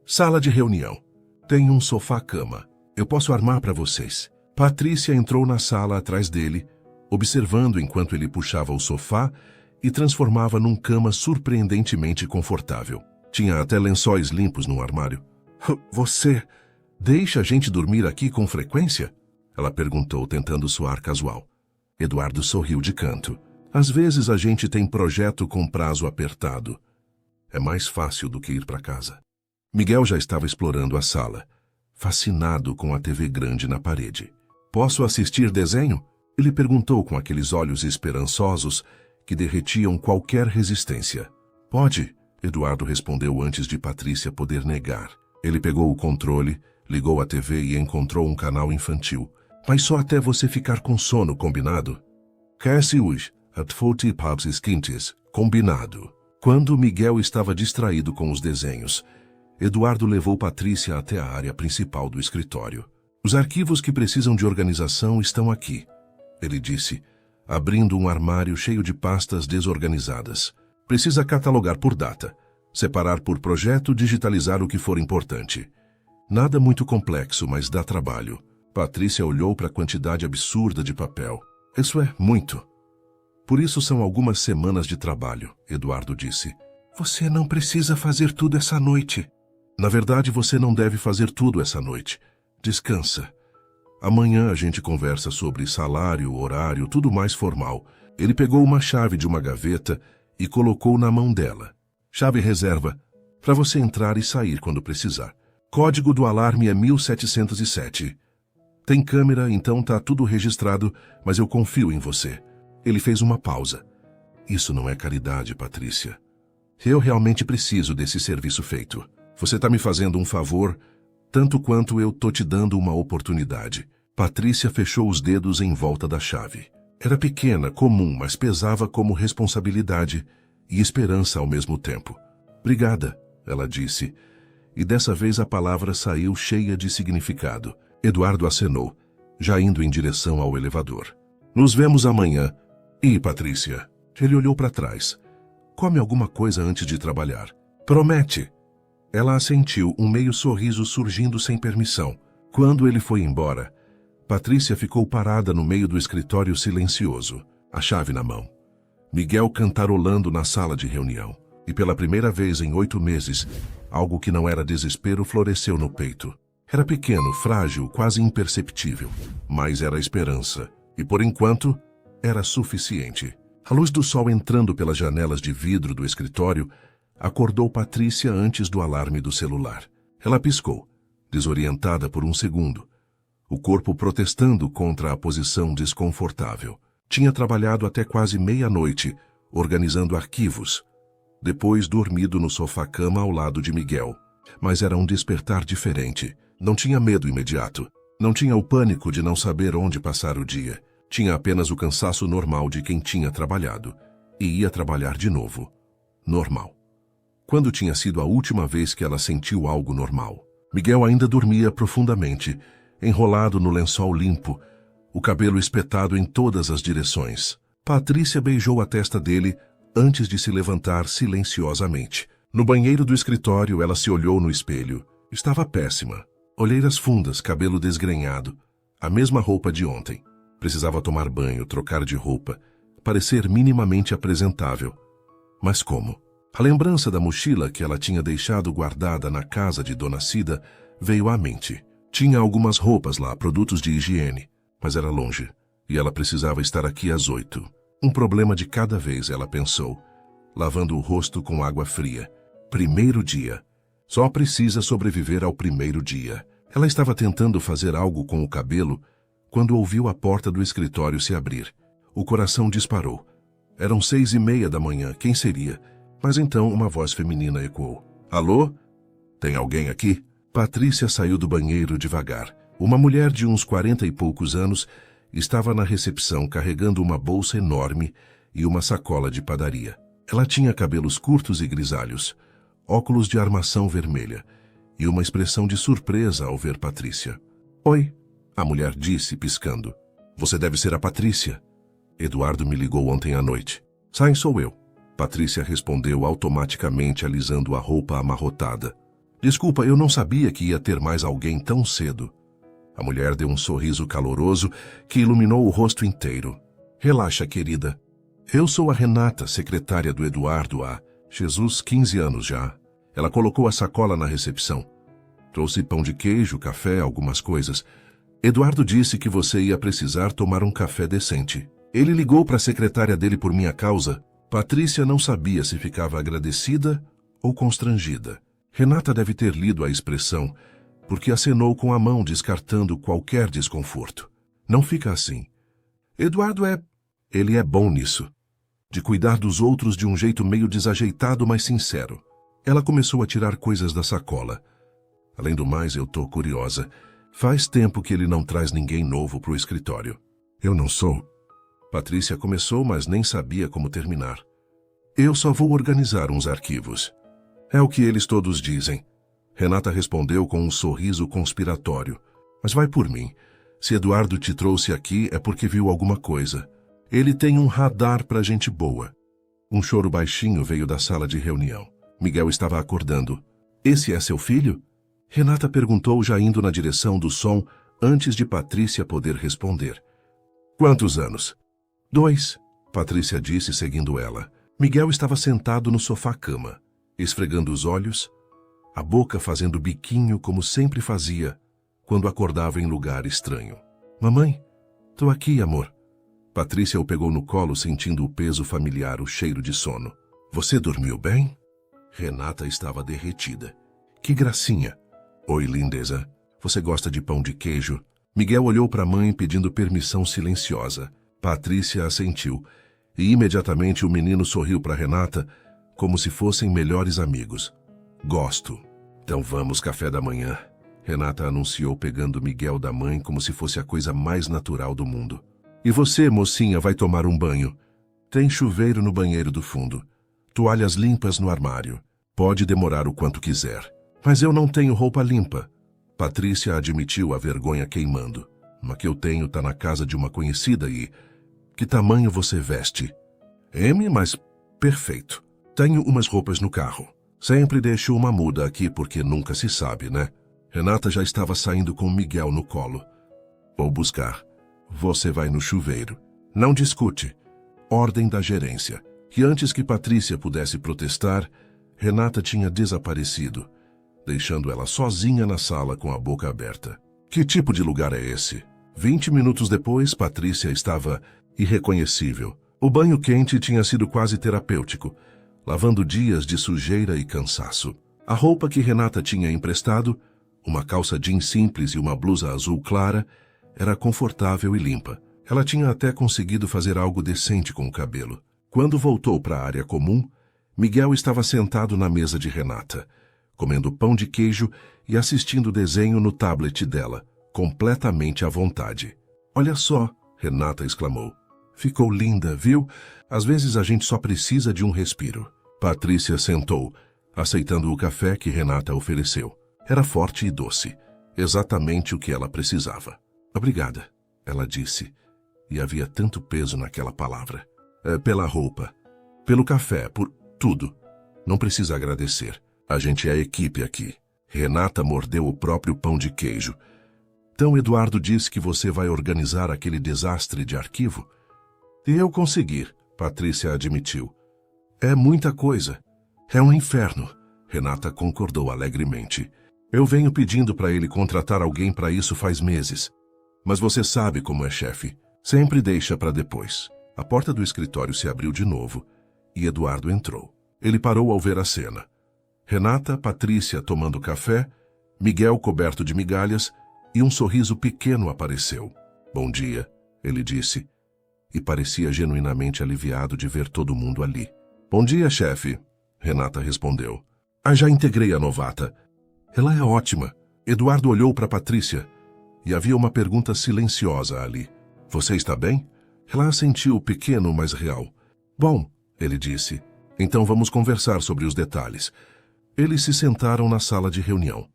Sala de reunião. Tem um sofá-cama. Eu posso armar para vocês. Patrícia entrou na sala atrás dele, observando enquanto ele puxava o sofá e transformava num cama surpreendentemente confortável. Tinha até lençóis limpos no armário. Você deixa a gente dormir aqui com frequência? Ela perguntou, tentando soar casual. Eduardo sorriu de canto. Às vezes a gente tem projeto com prazo apertado. É mais fácil do que ir para casa. Miguel já estava explorando a sala, fascinado com a TV grande na parede. Posso assistir desenho? Ele perguntou com aqueles olhos esperançosos que derretiam qualquer resistência. Pode, Eduardo respondeu antes de Patrícia poder negar. Ele pegou o controle, ligou a TV e encontrou um canal infantil. Mas só até você ficar com sono, combinado? Cassie hoje, at 40 pubs esquintes, combinado. Quando Miguel estava distraído com os desenhos, Eduardo levou Patrícia até a área principal do escritório. Os arquivos que precisam de organização estão aqui, ele disse, abrindo um armário cheio de pastas desorganizadas. Precisa catalogar por data, separar por projeto, digitalizar o que for importante. Nada muito complexo, mas dá trabalho. Patrícia olhou para a quantidade absurda de papel. Isso é muito. Por isso são algumas semanas de trabalho, Eduardo disse. Você não precisa fazer tudo essa noite. Na verdade, você não deve fazer tudo essa noite. Descansa. Amanhã a gente conversa sobre salário, horário, tudo mais formal. Ele pegou uma chave de uma gaveta e colocou na mão dela. Chave reserva, para você entrar e sair quando precisar. Código do alarme é 1707. Tem câmera, então tá tudo registrado, mas eu confio em você. Ele fez uma pausa. Isso não é caridade, Patrícia. Eu realmente preciso desse serviço feito. Você tá me fazendo um favor, tanto quanto eu tô te dando uma oportunidade. Patrícia fechou os dedos em volta da chave. Era pequena, comum, mas pesava como responsabilidade e esperança ao mesmo tempo. Obrigada, ela disse, e dessa vez a palavra saiu cheia de significado. Eduardo acenou, já indo em direção ao elevador. Nos vemos amanhã. E, Patrícia? Ele olhou para trás. Come alguma coisa antes de trabalhar. Promete. Ela assentiu, um meio sorriso surgindo sem permissão. Quando ele foi embora, Patrícia ficou parada no meio do escritório silencioso, a chave na mão. Miguel cantarolando na sala de reunião. E pela primeira vez em 8 meses, algo que não era desespero floresceu no peito. Era pequeno, frágil, quase imperceptível, mas era esperança. E por enquanto, era suficiente. A luz do sol entrando pelas janelas de vidro do escritório acordou Patrícia antes do alarme do celular. Ela piscou, desorientada por um segundo, o corpo protestando contra a posição desconfortável. Tinha trabalhado até quase meia-noite, organizando arquivos, depois dormido no sofá-cama ao lado de Miguel. Mas era um despertar diferente. Não tinha medo imediato. Não tinha o pânico de não saber onde passar o dia. Tinha apenas o cansaço normal de quem tinha trabalhado. E ia trabalhar de novo. Normal. Quando tinha sido a última vez que ela sentiu algo normal? Miguel ainda dormia profundamente, enrolado no lençol limpo, o cabelo espetado em todas as direções. Patrícia beijou a testa dele antes de se levantar silenciosamente. No banheiro do escritório, ela se olhou no espelho. Estava péssima. Olheiras fundas, cabelo desgrenhado. A mesma roupa de ontem. Precisava tomar banho, trocar de roupa, parecer minimamente apresentável. Mas como? A lembrança da mochila que ela tinha deixado guardada na casa de Dona Cida veio à mente. Tinha algumas roupas lá, produtos de higiene, mas era longe, e ela precisava estar aqui às 8. Um problema de cada vez, ela pensou, lavando o rosto com água fria. Primeiro dia. Só precisa sobreviver ao primeiro dia. Ela estava tentando fazer algo com o cabelo quando ouviu a porta do escritório se abrir. O coração disparou. Eram 6:30 da manhã, quem seria? Mas então uma voz feminina ecoou. Alô? Tem alguém aqui? Patrícia saiu do banheiro devagar. Uma mulher de uns 40 e poucos anos estava na recepção carregando uma bolsa enorme e uma sacola de padaria. Ela tinha cabelos curtos e grisalhos, óculos de armação vermelha e uma expressão de surpresa ao ver Patrícia. Oi, a mulher disse, piscando. Você deve ser a Patrícia. Eduardo me ligou ontem à noite. Sai, sou eu. Patrícia respondeu automaticamente, alisando a roupa amarrotada. Desculpa, eu não sabia que ia ter mais alguém tão cedo. A mulher deu um sorriso caloroso que iluminou o rosto inteiro. Relaxa, querida. Eu sou a Renata, secretária do Eduardo há, 15 anos já. Ela colocou a sacola na recepção. Trouxe pão de queijo, café, algumas coisas. Eduardo disse que você ia precisar tomar um café decente. Ele ligou para a secretária dele por minha causa. Patrícia não sabia se ficava agradecida ou constrangida. Renata deve ter lido a expressão, porque acenou com a mão, descartando qualquer desconforto. Não fica assim. Eduardo Ele é bom nisso. De cuidar dos outros de um jeito meio desajeitado, mas sincero. Ela começou a tirar coisas da sacola. Além do mais, eu tô curiosa. Faz tempo que ele não traz ninguém novo pro escritório. Eu não sou. Patrícia começou, mas nem sabia como terminar. Eu só vou organizar uns arquivos. É o que eles todos dizem. Renata respondeu com um sorriso conspiratório. Mas vai por mim. Se Eduardo te trouxe aqui é porque viu alguma coisa. Ele tem um radar pra gente boa. Um choro baixinho veio da sala de reunião. Miguel estava acordando. Esse é seu filho? Renata perguntou, já indo na direção do som, antes de Patrícia poder responder. Quantos anos? 2, Patrícia disse, seguindo ela. Miguel estava sentado no sofá-cama, esfregando os olhos, a boca fazendo biquinho como sempre fazia quando acordava em lugar estranho. Mamãe, tô aqui, amor. Patrícia o pegou no colo, sentindo o peso familiar, o cheiro de sono. Você dormiu bem? Renata estava derretida. Que gracinha. Oi, lindeza. Você gosta de pão de queijo? Miguel olhou para a mãe pedindo permissão silenciosa. Patrícia assentiu, e imediatamente o menino sorriu para Renata, como se fossem melhores amigos. Gosto. Então vamos, café da manhã. Renata anunciou, pegando Miguel da mãe como se fosse a coisa mais natural do mundo. E você, mocinha, vai tomar um banho. Tem chuveiro no banheiro do fundo. Toalhas limpas no armário. Pode demorar o quanto quiser. Mas eu não tenho roupa limpa. Patrícia admitiu, a vergonha queimando. Uma que eu tenho tá na casa de uma conhecida e... Que tamanho você veste? M, mas perfeito. Tenho umas roupas no carro. Sempre deixo uma muda aqui porque nunca se sabe, né? Renata já estava saindo com Miguel no colo. Vou buscar. Você vai no chuveiro. Não discute. Ordem da gerência. Que antes que Patrícia pudesse protestar, Renata tinha desaparecido, deixando ela sozinha na sala com a boca aberta. Que tipo de lugar é esse? 20 minutos depois, Patrícia estava irreconhecível. O banho quente tinha sido quase terapêutico, lavando dias de sujeira e cansaço. A roupa que Renata tinha emprestado, uma calça jeans simples e uma blusa azul clara, era confortável e limpa. Ela tinha até conseguido fazer algo decente com o cabelo. Quando voltou para a área comum, Miguel estava sentado na mesa de Renata, comendo pão de queijo e assistindo desenho no tablet dela, completamente à vontade. Olha só, Renata exclamou. Ficou linda, viu? Às vezes a gente só precisa de um respiro. Patrícia sentou, aceitando o café que Renata ofereceu. Era forte e doce, exatamente o que ela precisava. Obrigada, ela disse, e havia tanto peso naquela palavra. Pela roupa, pelo café, por tudo. Não precisa agradecer. A gente é equipe aqui. Renata mordeu o próprio pão de queijo. Então Eduardo disse que você vai organizar aquele desastre de arquivo? E eu conseguir, Patrícia admitiu. É muita coisa. É um inferno. Renata concordou alegremente. Eu venho pedindo para ele contratar alguém para isso faz meses. Mas você sabe como é, chefe. Sempre deixa para depois. A porta do escritório se abriu de novo e Eduardo entrou. Ele parou ao ver a cena. Renata, Patrícia tomando café, Miguel coberto de migalhas e um sorriso pequeno apareceu. Bom dia, ele disse, e parecia genuinamente aliviado de ver todo mundo ali. Bom dia, chefe, Renata respondeu. Já integrei a novata. Ela é ótima. Eduardo olhou para Patrícia e havia uma pergunta silenciosa ali. Você está bem? Ela assentiu, pequeno, mas real. Bom, ele disse. Então vamos conversar sobre os detalhes. Eles se sentaram na sala de reunião.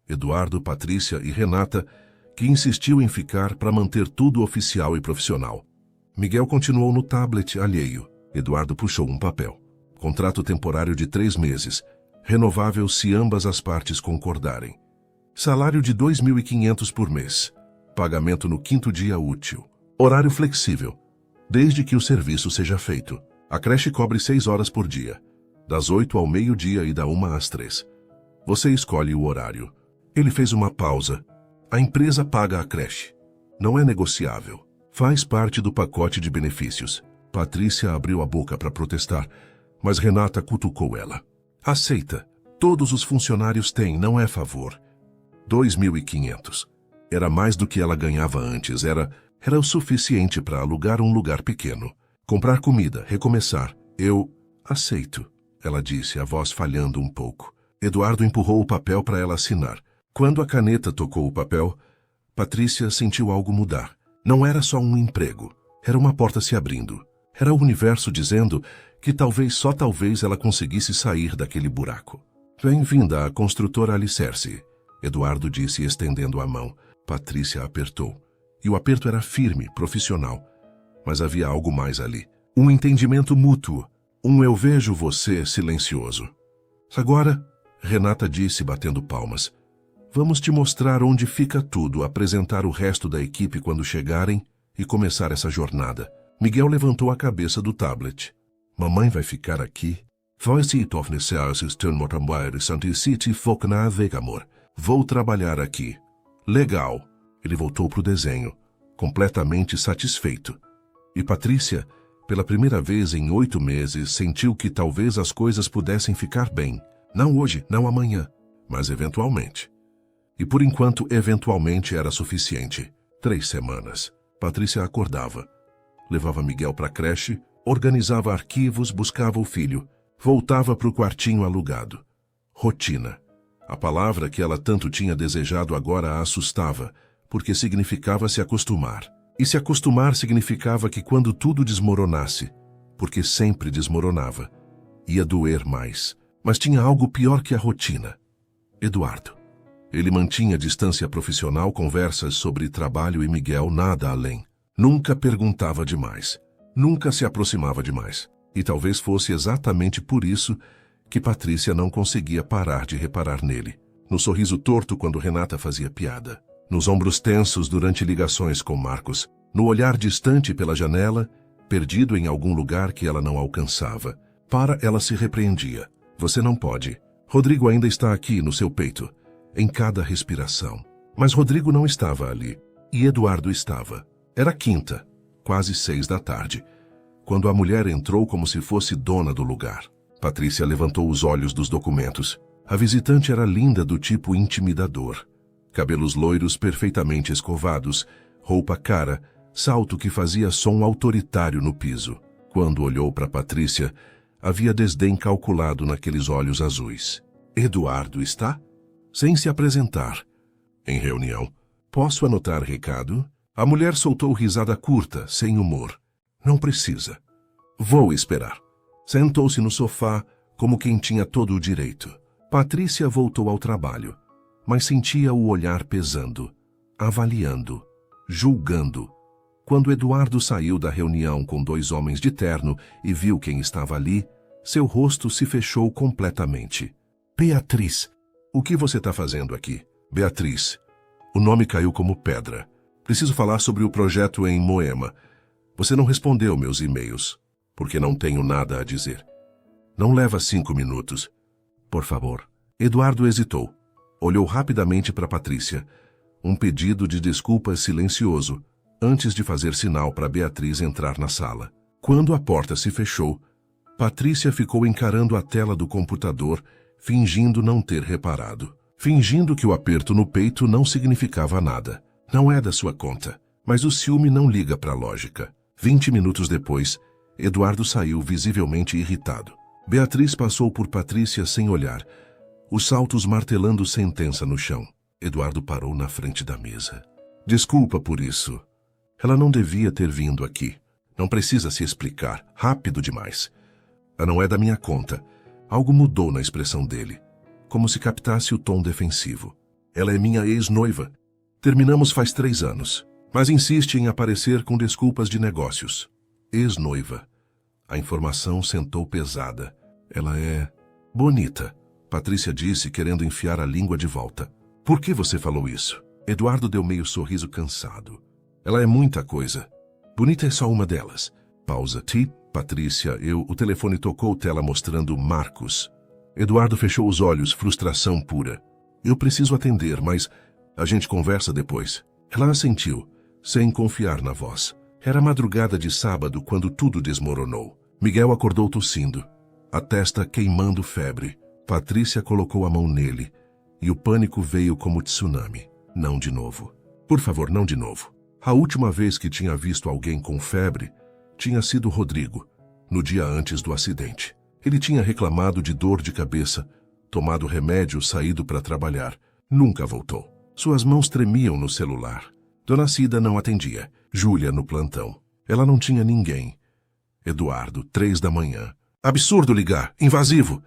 Eduardo, Patrícia e Renata, que insistiu em ficar para manter tudo oficial e profissional. Miguel continuou no tablet alheio. Eduardo puxou um papel. Contrato temporário de 3 meses. Renovável se ambas as partes concordarem. Salário de 2.500 por mês. Pagamento no 5º dia útil. Horário flexível, desde que o serviço seja feito. A creche cobre 6 horas por dia, das 8 ao meio-dia e da 1 às 3. Você escolhe o horário. Ele fez uma pausa. A empresa paga a creche. Não é negociável. Faz parte do pacote de benefícios. Patrícia abriu a boca para protestar, mas Renata cutucou ela. Aceita. Todos os funcionários têm, não é favor. 2.500. Era mais do que ela ganhava antes. Era o suficiente para alugar um lugar pequeno. Comprar comida, recomeçar. Eu aceito, ela disse, a voz falhando um pouco. Eduardo empurrou o papel para ela assinar. Quando a caneta tocou o papel, Patrícia sentiu algo mudar. Não era só um emprego. Era uma porta se abrindo. Era o universo dizendo que talvez, só talvez, ela conseguisse sair daquele buraco. Bem-vinda à construtora Alicerce, Eduardo disse, estendendo a mão. Patrícia apertou. E o aperto era firme, profissional. Mas havia algo mais ali. Um entendimento mútuo. Um eu vejo você silencioso. Agora, Renata disse, batendo palmas. Vamos te mostrar onde fica tudo, apresentar o resto da equipe quando chegarem e começar essa jornada. Miguel levantou a cabeça do tablet. Mamãe vai ficar aqui? Vou trabalhar aqui. Legal. Ele voltou para o desenho, completamente satisfeito. E Patrícia, pela primeira vez em 8 meses, sentiu que talvez as coisas pudessem ficar bem. Não hoje, não amanhã, mas eventualmente. E por enquanto, eventualmente era suficiente. 3 semanas. Patrícia acordava. Levava Miguel para a creche, organizava arquivos, buscava o filho. Voltava para o quartinho alugado. Rotina. A palavra que ela tanto tinha desejado agora a assustava, porque significava se acostumar. E se acostumar significava que quando tudo desmoronasse, porque sempre desmoronava, ia doer mais. Mas tinha algo pior que a rotina. Eduardo. Ele mantinha distância profissional, conversas sobre trabalho e Miguel, nada além. Nunca perguntava demais. Nunca se aproximava demais. E talvez fosse exatamente por isso que Patrícia não conseguia parar de reparar nele. No sorriso torto quando Renata fazia piada. Nos ombros tensos durante ligações com Marcos. No olhar distante pela janela, perdido em algum lugar que ela não alcançava. Para ela se repreendia. Você não pode. Rodrigo ainda está aqui no seu peito, em cada respiração. Mas Rodrigo não estava ali. E Eduardo estava. Era quinta, quase 6 da tarde, quando a mulher entrou como se fosse dona do lugar. Patrícia levantou os olhos dos documentos. A visitante era linda do tipo intimidador. Cabelos loiros perfeitamente escovados, roupa cara, salto que fazia som autoritário no piso. Quando olhou para Patrícia, havia desdém calculado naqueles olhos azuis. Eduardo está? Sem se apresentar. Em reunião. Posso anotar recado? A mulher soltou risada curta, sem humor. Não precisa. Vou esperar. Sentou-se no sofá, como quem tinha todo o direito. Patrícia voltou ao trabalho, mas sentia o olhar pesando, avaliando, julgando. Quando Eduardo saiu da reunião com 2 homens de terno e viu quem estava ali, seu rosto se fechou completamente. Beatriz, o que você está fazendo aqui? Beatriz. O nome caiu como pedra. Preciso falar sobre o projeto em Moema. Você não respondeu meus e-mails, porque não tenho nada a dizer. Não leva 5 minutos. Por favor. Eduardo hesitou. Olhou rapidamente para Patrícia. Um pedido de desculpas silencioso, antes de fazer sinal para Beatriz entrar na sala. Quando a porta se fechou, Patrícia ficou encarando a tela do computador, fingindo não ter reparado. Fingindo que o aperto no peito não significava nada. Não é da sua conta, mas o ciúme não liga para a lógica. 20 minutos depois, Eduardo saiu visivelmente irritado. Beatriz passou por Patrícia sem olhar, os saltos martelando sentença no chão. Eduardo parou na frente da mesa. Desculpa por isso. Ela não devia ter vindo aqui. Não precisa se explicar. Rápido demais. Não é da minha conta. Algo mudou na expressão dele, como se captasse o tom defensivo. Ela é minha ex-noiva. Terminamos faz 3 anos, mas insiste em aparecer com desculpas de negócios. Ex-noiva. A informação sentou pesada. Ela é bonita, Patrícia disse, querendo enfiar a língua de volta. Por que você falou isso? Eduardo deu meio sorriso cansado. Ela é muita coisa. Bonita é só uma delas. Pausa. Patrícia, o telefone tocou, tela mostrando Marcos. Eduardo fechou os olhos, frustração pura. Eu preciso atender, mas a gente conversa depois. Ela assentiu, sem confiar na voz. Era madrugada de sábado quando tudo desmoronou. Miguel acordou tossindo, a testa queimando febre. Patrícia colocou a mão nele e o pânico veio como tsunami. Não de novo. Por favor, não de novo. A última vez que tinha visto alguém com febre tinha sido Rodrigo, no dia antes do acidente. Ele tinha reclamado de dor de cabeça, tomado remédio, saído para trabalhar. Nunca voltou. Suas mãos tremiam no celular. Dona Cida não atendia. Júlia no plantão. Ela não tinha ninguém. Eduardo, 3 da manhã. Absurdo ligar. Invasivo.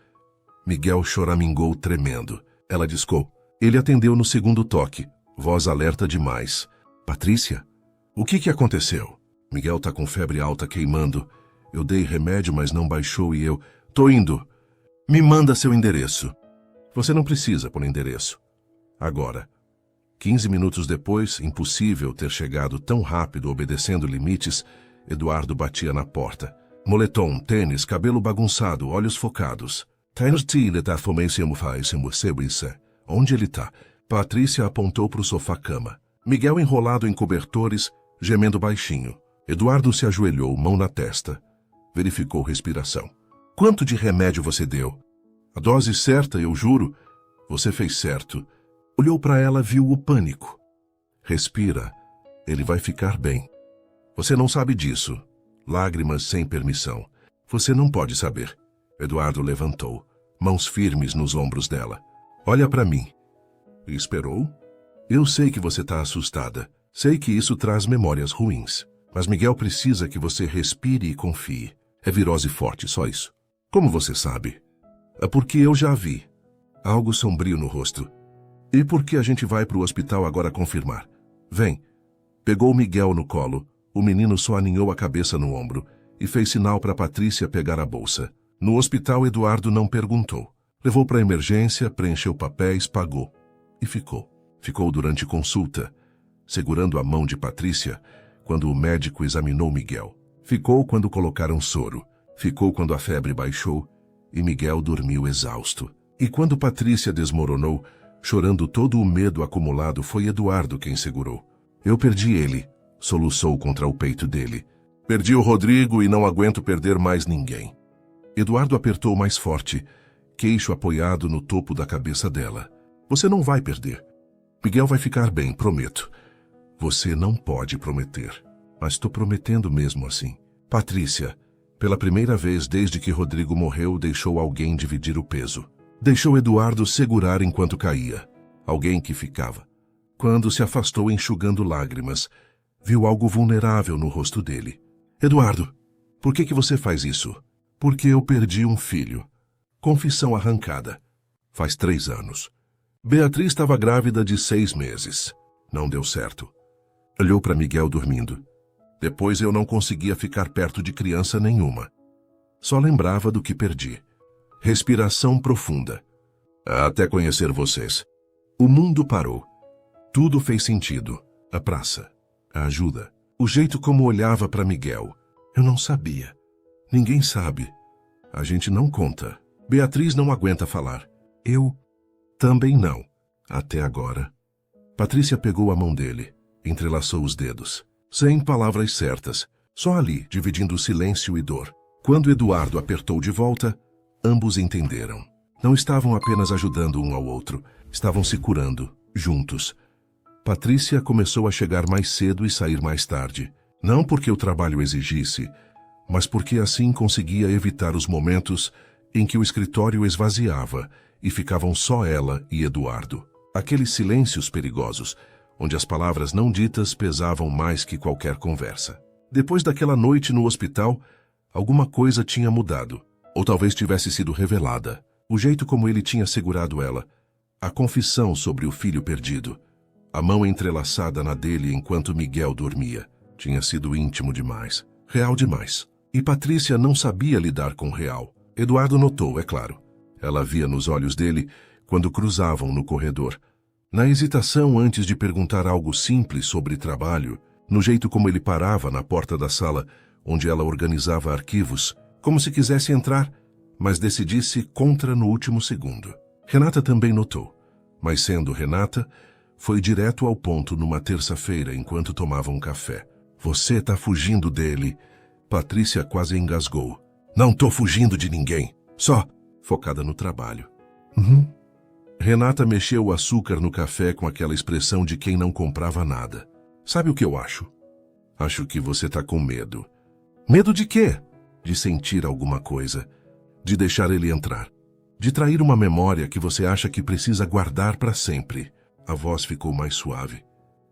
Miguel choramingou tremendo. Ela discou. Ele atendeu no segundo toque. Voz alerta demais. Patrícia? O que aconteceu? Miguel tá com febre alta queimando. Eu dei remédio, mas não baixou e eu... Tô indo. Me manda seu endereço. Você não precisa por endereço. Agora. 15 minutos depois, impossível ter chegado tão rápido obedecendo limites, Eduardo batia na porta. Moletom, tênis, cabelo bagunçado, olhos focados. Onde ele tá? Patrícia apontou para o sofá-cama. Miguel enrolado em cobertores, gemendo baixinho. Eduardo se ajoelhou, mão na testa. Verificou respiração. Quanto de remédio você deu? A dose certa, eu juro. Você fez certo. Olhou para ela, viu o pânico. Respira. Ele vai ficar bem. Você não sabe disso. Lágrimas sem permissão. Você não pode saber. Eduardo levantou, mãos firmes nos ombros dela. Olha para mim. Esperou? Eu sei que você está assustada. Sei que isso traz memórias ruins. Mas Miguel precisa que você respire e confie. É virose forte, só isso. Como você sabe? É porque eu já vi. Algo sombrio no rosto. E por que a gente vai para o hospital agora confirmar? Vem. Pegou Miguel no colo. O menino só aninhou a cabeça no ombro e fez sinal para Patrícia pegar a bolsa. No hospital, Eduardo não perguntou. Levou para a emergência, preencheu papéis, pagou. E ficou. Ficou durante consulta, segurando a mão de Patrícia quando o médico examinou Miguel. Ficou quando colocaram soro. Ficou quando a febre baixou e Miguel dormiu exausto. E quando Patrícia desmoronou, chorando todo o medo acumulado, foi Eduardo quem segurou. Eu perdi ele, soluçou contra o peito dele. Perdi o Rodrigo e não aguento perder mais ninguém. Eduardo apertou mais forte, queixo apoiado no topo da cabeça dela. Você não vai perder. Miguel vai ficar bem, prometo. Você não pode prometer. Mas estou prometendo mesmo assim. Patrícia, pela primeira vez desde que Rodrigo morreu, deixou alguém dividir o peso. Deixou Eduardo segurar enquanto caía. Alguém que ficava. Quando se afastou enxugando lágrimas, viu algo vulnerável no rosto dele. Eduardo, por que você faz isso? Porque eu perdi um filho. Confissão arrancada. Faz 3 anos. Beatriz estava grávida de 6 meses. Não deu certo. Olhou para Miguel dormindo. Depois eu não conseguia ficar perto de criança nenhuma. Só lembrava do que perdi. Respiração profunda. Até conhecer vocês. O mundo parou. Tudo fez sentido. A praça. A ajuda. O jeito como olhava para Miguel. Eu não sabia. Ninguém sabe. A gente não conta. Beatriz não aguenta falar. Eu também não. Até agora. Patrícia pegou a mão dele. Entrelaçou os dedos. Sem palavras certas. Só ali, dividindo silêncio e dor. Quando Eduardo apertou de volta, ambos entenderam. Não estavam apenas ajudando um ao outro. Estavam se curando, juntos. Patrícia começou a chegar mais cedo e sair mais tarde. Não porque o trabalho exigisse, mas porque assim conseguia evitar os momentos em que o escritório esvaziava e ficavam só ela e Eduardo. Aqueles silêncios perigosos, onde as palavras não ditas pesavam mais que qualquer conversa. Depois daquela noite no hospital, alguma coisa tinha mudado, ou talvez tivesse sido revelada. O jeito como ele tinha segurado ela, a confissão sobre o filho perdido, a mão entrelaçada na dele enquanto Miguel dormia, tinha sido íntimo demais, real demais. E Patrícia não sabia lidar com o real. Eduardo notou, é claro. Ela via nos olhos dele quando cruzavam no corredor. Na hesitação antes de perguntar algo simples sobre trabalho, no jeito como ele parava na porta da sala onde ela organizava arquivos, como se quisesse entrar, mas decidisse contra no último segundo. Renata também notou, mas sendo Renata, foi direto ao ponto numa terça-feira enquanto tomava um café. Você tá fugindo dele. Patrícia quase engasgou. Não tô fugindo de ninguém, só focada no trabalho. Renata mexeu o açúcar no café com aquela expressão de quem não comprava nada. Sabe o que eu acho? Acho que você tá com medo. Medo de quê? De sentir alguma coisa. De deixar ele entrar. De trair uma memória que você acha que precisa guardar para sempre. A voz ficou mais suave.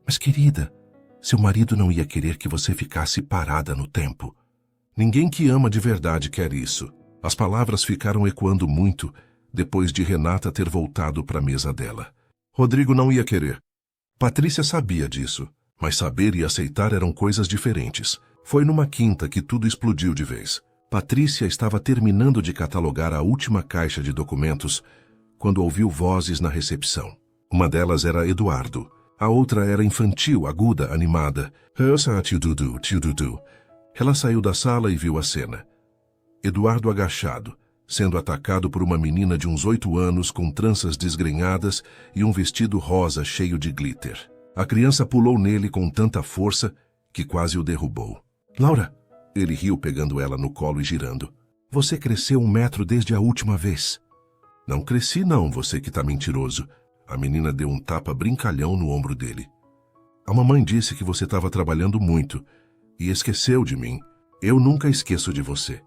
Mas, querida, seu marido não ia querer que você ficasse parada no tempo. Ninguém que ama de verdade quer isso. As palavras ficaram ecoando muito depois de Renata ter voltado para a mesa dela. Rodrigo não ia querer. Patrícia sabia disso, mas saber e aceitar eram coisas diferentes. Foi numa quinta que tudo explodiu de vez. Patrícia estava terminando de catalogar a última caixa de documentos quando ouviu vozes na recepção. Uma delas era Eduardo. A outra era infantil, aguda, animada. Tio Dudu, tio Dudu. Ela saiu da sala e viu a cena. Eduardo agachado, sendo atacado por uma menina de uns 8 anos com tranças desgrenhadas e um vestido rosa cheio de glitter. A criança pulou nele com tanta força que quase o derrubou. Laura! Ele riu pegando ela no colo e girando. Você cresceu 1 metro desde a última vez. Não cresci não, você que tá mentiroso. A menina deu um tapa brincalhão no ombro dele. A mamãe disse que você estava trabalhando muito e esqueceu de mim. Eu nunca esqueço de você.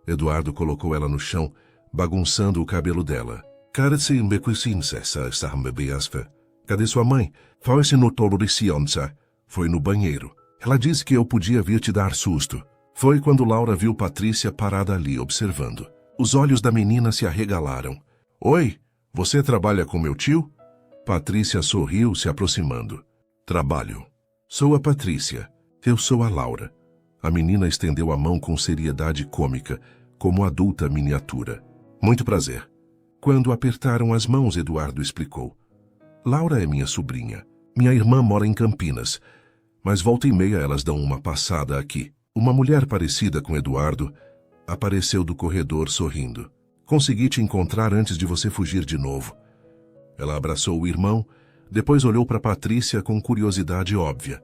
Eduardo colocou ela no chão, bagunçando o cabelo dela. Cadê sua mãe? Foi no banheiro. Ela disse que eu podia vir te dar susto. Foi quando Laura viu Patrícia parada ali, observando. Os olhos da menina se arregalaram. Oi, você trabalha com meu tio? Patrícia sorriu, se aproximando. Trabalho. Sou a Patrícia. Eu sou a Laura. A menina estendeu a mão com seriedade cômica, como adulta miniatura. Muito prazer. Quando apertaram as mãos, Eduardo explicou. Laura é minha sobrinha. Minha irmã mora em Campinas, mas volta e meia elas dão uma passada aqui. Uma mulher parecida com Eduardo apareceu do corredor sorrindo. Consegui te encontrar antes de você fugir de novo. Ela abraçou o irmão, depois olhou para Patrícia com curiosidade óbvia.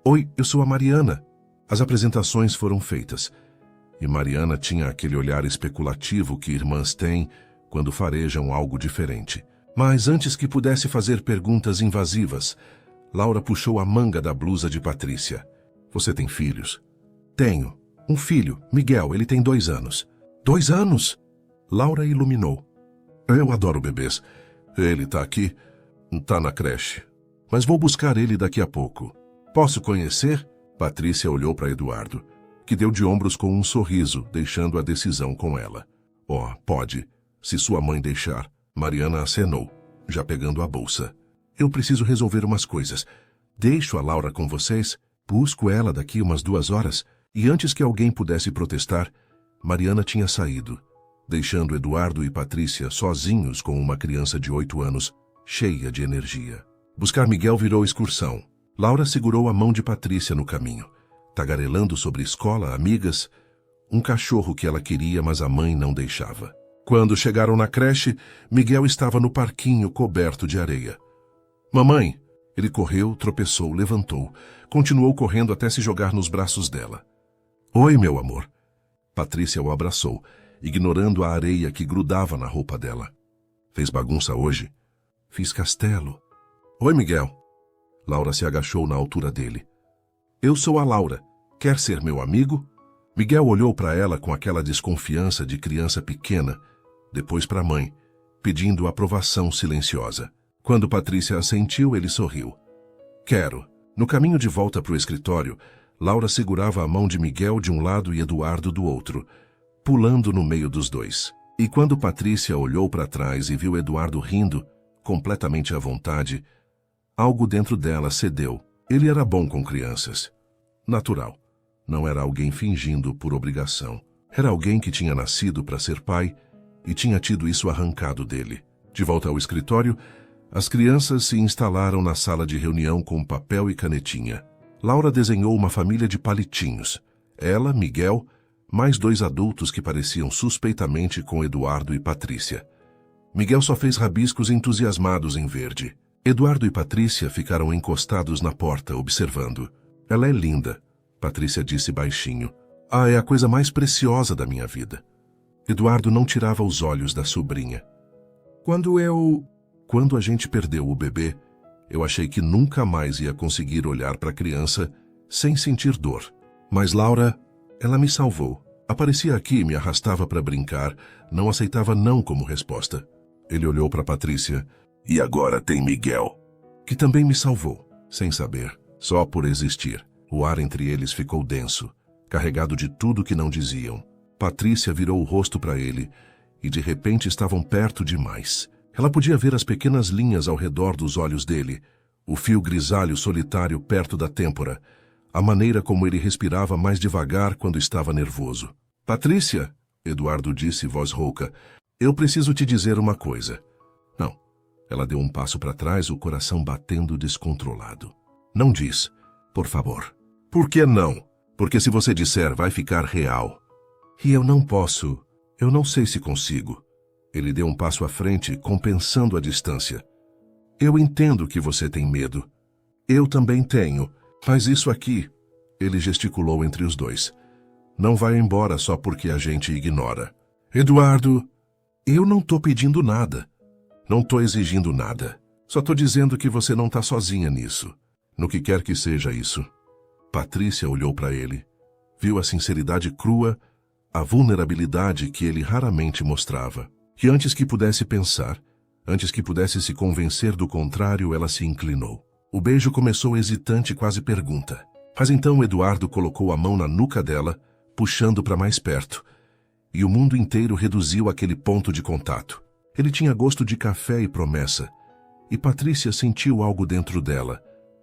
Oi, eu sou a Mariana. As apresentações foram feitas. E Mariana tinha aquele olhar especulativo que irmãs têm quando farejam algo diferente. Mas antes que pudesse fazer perguntas invasivas, Laura puxou a manga da blusa de Patrícia. Você tem filhos? Tenho. Um filho, Miguel, ele tem 2 anos. 2 anos? Laura iluminou. Eu adoro bebês. Ele tá aqui, tá na creche. Mas vou buscar ele daqui a pouco. Posso conhecer? Patrícia olhou para Eduardo, que deu de ombros com um sorriso, deixando a decisão com ela. Pode, se sua mãe deixar. Mariana acenou, já pegando a bolsa. Eu preciso resolver umas coisas. Deixo a Laura com vocês, busco ela daqui umas 2 horas. E antes que alguém pudesse protestar, Mariana tinha saído, deixando Eduardo e Patrícia sozinhos com uma criança de 8 anos, cheia de energia. Buscar Miguel virou excursão. Laura segurou a mão de Patrícia no caminho, tagarelando sobre escola, amigas, um cachorro que ela queria, mas a mãe não deixava. Quando chegaram na creche, Miguel estava no parquinho coberto de areia. Mamãe! Ele correu, tropeçou, levantou, continuou correndo até se jogar nos braços dela. Oi, meu amor. Patrícia o abraçou, ignorando a areia que grudava na roupa dela. Fez bagunça hoje? Fiz castelo. Oi, Miguel. Laura se agachou na altura dele. Eu sou a Laura. Quer ser meu amigo? Miguel olhou para ela com aquela desconfiança de criança pequena, depois para a mãe, pedindo aprovação silenciosa. Quando Patrícia assentiu, ele sorriu. Quero. No caminho de volta para o escritório, Laura segurava a mão de Miguel de um lado e Eduardo do outro, pulando no meio dos dois. E quando Patrícia olhou para trás e viu Eduardo rindo, completamente à vontade, algo dentro dela cedeu. Ele era bom com crianças. Natural. Não era alguém fingindo por obrigação. Era alguém que tinha nascido para ser pai e tinha tido isso arrancado dele. De volta ao escritório, As crianças se instalaram na sala de reunião com papel e canetinha. Laura desenhou uma família de palitinhos. Ela, Miguel, mais 2 adultos que pareciam suspeitamente com Eduardo e Patrícia. Miguel só fez rabiscos entusiasmados em verde. Eduardo e Patrícia ficaram encostados na porta, observando. Ela é linda, Patrícia disse baixinho. Ah, é a coisa mais preciosa da minha vida. Eduardo não tirava os olhos da sobrinha. Quando a gente perdeu o bebê, eu achei que nunca mais ia conseguir olhar para a criança sem sentir dor. Mas Laura, ela me salvou. Aparecia aqui e me arrastava para brincar, não aceitava não como resposta. Ele olhou para Patrícia. E agora tem Miguel, que também me salvou, sem saber, só por existir. O ar entre eles ficou denso, carregado de tudo que não diziam. Patrícia virou o rosto para ele e de repente estavam perto demais. Ela podia ver as pequenas linhas ao redor dos olhos dele, o fio grisalho solitário perto da têmpora, a maneira como ele respirava mais devagar quando estava nervoso. Patrícia, Eduardo disse, voz rouca, eu preciso te dizer uma coisa. Não. Ela deu um passo para trás, o coração batendo descontrolado. Não diz, por favor. Por que não? Porque se você disser, vai ficar real. E eu não posso. Eu não sei se consigo. Ele deu um passo à frente, compensando a distância. Eu entendo que você tem medo. Eu também tenho. Mas isso aqui... Ele gesticulou entre os dois. Não vai embora só porque a gente ignora. Eduardo, eu não tô pedindo nada. Não tô exigindo nada. Só tô dizendo que você não tá sozinha nisso. No que quer que seja isso. Patrícia olhou para ele. Viu a sinceridade crua, a vulnerabilidade que ele raramente mostrava. E antes que pudesse pensar, antes que pudesse se convencer do contrário, ela se inclinou. O beijo começou hesitante, quase pergunta. Mas então Eduardo colocou a mão na nuca dela, puxando para mais perto. E o mundo inteiro reduziu aquele ponto de contato. Ele tinha gosto de café e promessa. E Patrícia sentiu algo dentro dela,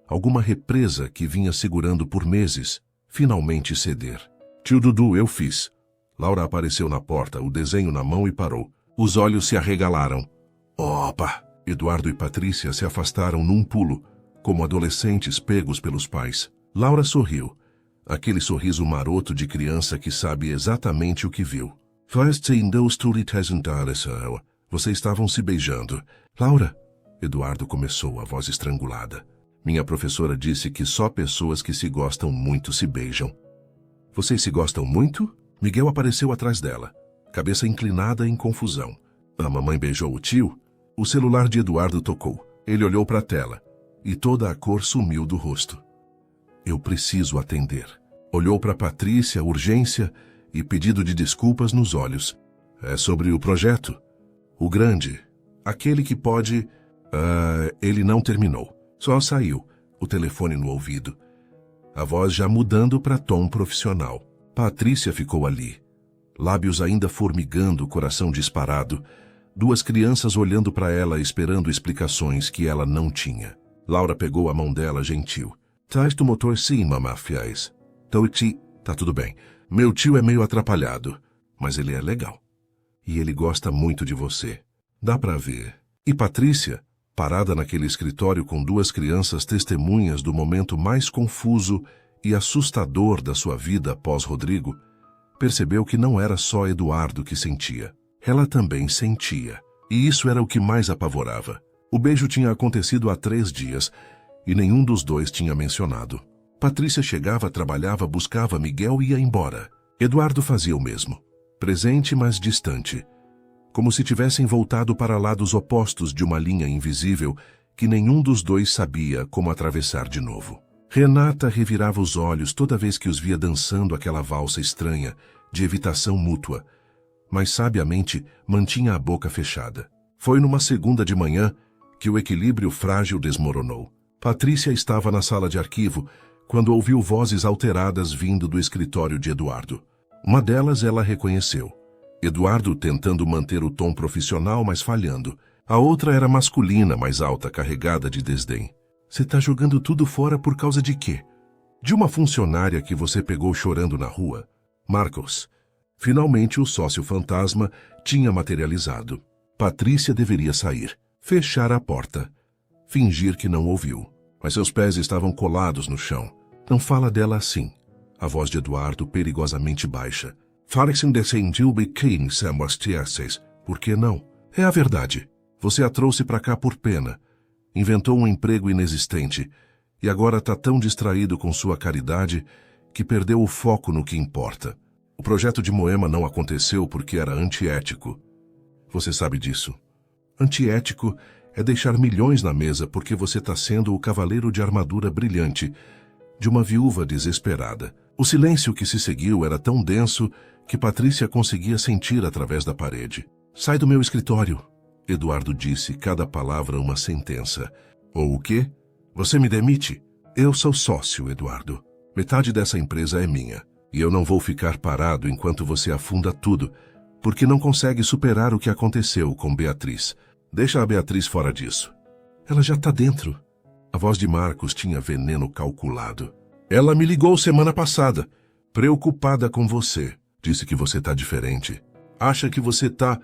alguma represa que vinha segurando por meses, finalmente ceder. Tio Dudu, eu fiz. Laura apareceu na porta, o desenho na mão e parou. Os olhos se arregalaram. Opa! Eduardo e Patrícia se afastaram num pulo, como adolescentes pegos pelos pais. Laura sorriu. Aquele sorriso maroto de criança que sabe exatamente o que viu. Vocês estavam se beijando. Laura, Eduardo começou, a voz estrangulada. Minha professora disse que só pessoas que se gostam muito se beijam. Vocês se gostam muito? Miguel apareceu atrás dela, cabeça inclinada em confusão. A mamãe beijou o tio? O celular de Eduardo tocou. Ele olhou para a tela e toda a cor sumiu do rosto. Eu preciso atender. Olhou para Patrícia, urgência e pedido de desculpas nos olhos. É sobre o projeto? O grande. Aquele que pode... ele não terminou. Só saiu, o telefone no ouvido. A voz já mudando para tom profissional. Patrícia ficou ali. Lábios ainda formigando, coração disparado. 2 crianças olhando para ela, esperando explicações que ela não tinha. Laura pegou a mão dela, gentil. Traz do motor sim, mamá, fiéis. Tá tudo bem. Meu tio é meio atrapalhado, mas ele é legal. E ele gosta muito de você. Dá pra ver. E Patrícia, parada naquele escritório com 2 crianças testemunhas do momento mais confuso e assustador da sua vida após Rodrigo, percebeu que não era só Eduardo que sentia. Ela também sentia. E isso era o que mais apavorava. O beijo tinha acontecido há 3 dias e nenhum dos dois tinha mencionado. Patrícia chegava, trabalhava, buscava Miguel e ia embora. Eduardo fazia o mesmo. Presente, mas distante. Como se tivessem voltado para lados opostos de uma linha invisível que nenhum dos dois sabia como atravessar de novo. Renata revirava os olhos toda vez que os via dançando aquela valsa estranha, de evitação mútua, mas sabiamente mantinha a boca fechada. Foi numa segunda de manhã que o equilíbrio frágil desmoronou. Patrícia estava na sala de arquivo quando ouviu vozes alteradas vindo do escritório de Eduardo. Uma delas ela reconheceu. Eduardo tentando manter o tom profissional, mas falhando. A outra era masculina, mais alta, carregada de desdém. Você tá jogando tudo fora por causa de quê? De uma funcionária que você pegou chorando na rua. Marcos. Finalmente o sócio fantasma tinha materializado. Patrícia deveria sair, fechar a porta, fingir que não ouviu. Mas seus pés estavam colados no chão. Não fala dela assim. A voz de Eduardo perigosamente baixa. Fale-se de sentiu quem semostiasseis. Por que não? É a verdade. Você a trouxe para cá por pena. Inventou um emprego inexistente. E agora está tão distraído com sua caridade que perdeu o foco no que importa. O projeto de Moema não aconteceu porque era antiético. Você sabe disso. Antiético é deixar milhões na mesa porque você está sendo o cavaleiro de armadura brilhante de uma viúva desesperada. O silêncio que se seguiu era tão denso que Patrícia conseguia sentir através da parede. Sai do meu escritório, Eduardo disse, cada palavra uma sentença. Ou o quê? Você me demite? Eu sou sócio, Eduardo. Metade dessa empresa é minha. E eu não vou ficar parado enquanto você afunda tudo, porque não consegue superar o que aconteceu com Beatriz. Deixa a Beatriz fora disso. Ela já está dentro. A voz de Marcos tinha veneno calculado. Ela me ligou semana passada, preocupada com você. Disse que você está diferente. Acha que você está,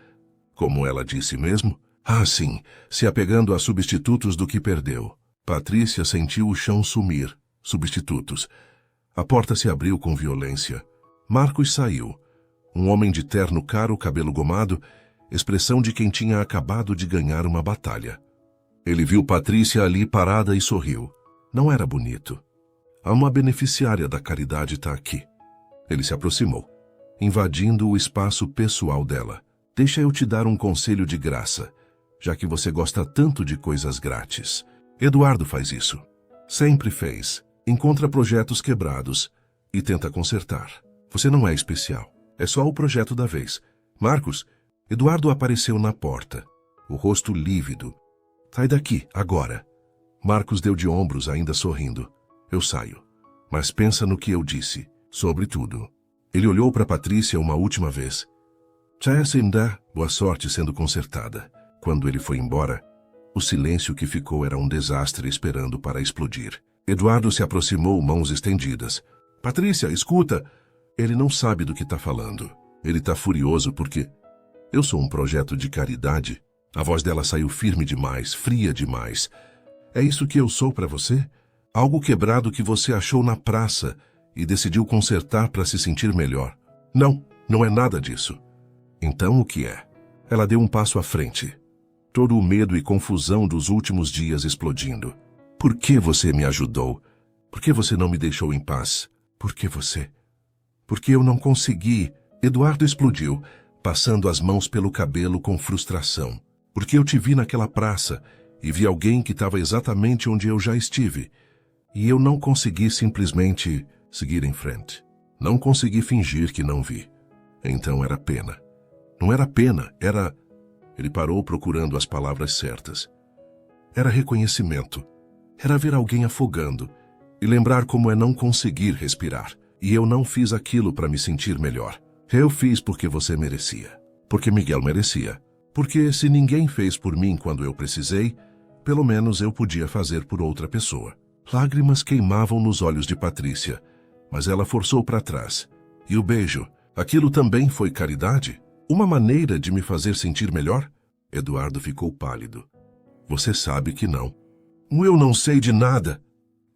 como ela disse mesmo? Ah, sim, se apegando a substitutos do que perdeu. Patrícia sentiu o chão sumir. Substitutos. A porta se abriu com violência. Marcos saiu. Um homem de terno caro, cabelo gomado, expressão de quem tinha acabado de ganhar uma batalha. Ele viu Patrícia ali parada e sorriu. Não era bonito. Uma beneficiária da caridade está aqui. Ele se aproximou, invadindo o espaço pessoal dela. Deixa eu te dar um conselho de graça, já que você gosta tanto de coisas grátis. Eduardo faz isso. Sempre fez. Encontra projetos quebrados e tenta consertar. Você não é especial. É só o projeto da vez. Marcos, Eduardo apareceu na porta, o rosto lívido. Sai daqui, agora. Marcos deu de ombros, ainda sorrindo. Eu saio. Mas pensa no que eu disse, sobre tudo. Ele olhou para Patrícia uma última vez. Tchaiassindá, boa sorte sendo consertada. Quando ele foi embora, o silêncio que ficou era um desastre esperando para explodir. Eduardo se aproximou, mãos estendidas. Patrícia, escuta! Ele não sabe do que está falando. Ele está furioso porque... Eu sou um projeto de caridade. A voz dela saiu firme demais, fria demais. É isso que eu sou para você? Algo quebrado que você achou na praça e decidiu consertar para se sentir melhor. Não, não é nada disso. Então o que é? Ela deu um passo à frente. Todo o medo e confusão dos últimos dias explodindo. Por que você me ajudou? Por que você não me deixou em paz? Por que você? Porque eu não consegui. Eduardo explodiu, passando as mãos pelo cabelo com frustração. Porque eu te vi naquela praça e vi alguém que estava exatamente onde eu já estive. E eu não consegui simplesmente seguir em frente. Não consegui fingir que não vi. Então era pena. Não era pena, era... Ele parou procurando as palavras certas. Era reconhecimento. Era ver alguém afogando e lembrar como é não conseguir respirar. E eu não fiz aquilo para me sentir melhor. Eu fiz porque você merecia. Porque Miguel merecia. Porque se ninguém fez por mim quando eu precisei, pelo menos eu podia fazer por outra pessoa. Lágrimas queimavam nos olhos de Patrícia, mas ela forçou para trás. E o beijo, aquilo também foi caridade? Uma maneira de me fazer sentir melhor? Eduardo ficou pálido. Você sabe que não. Eu não sei de nada.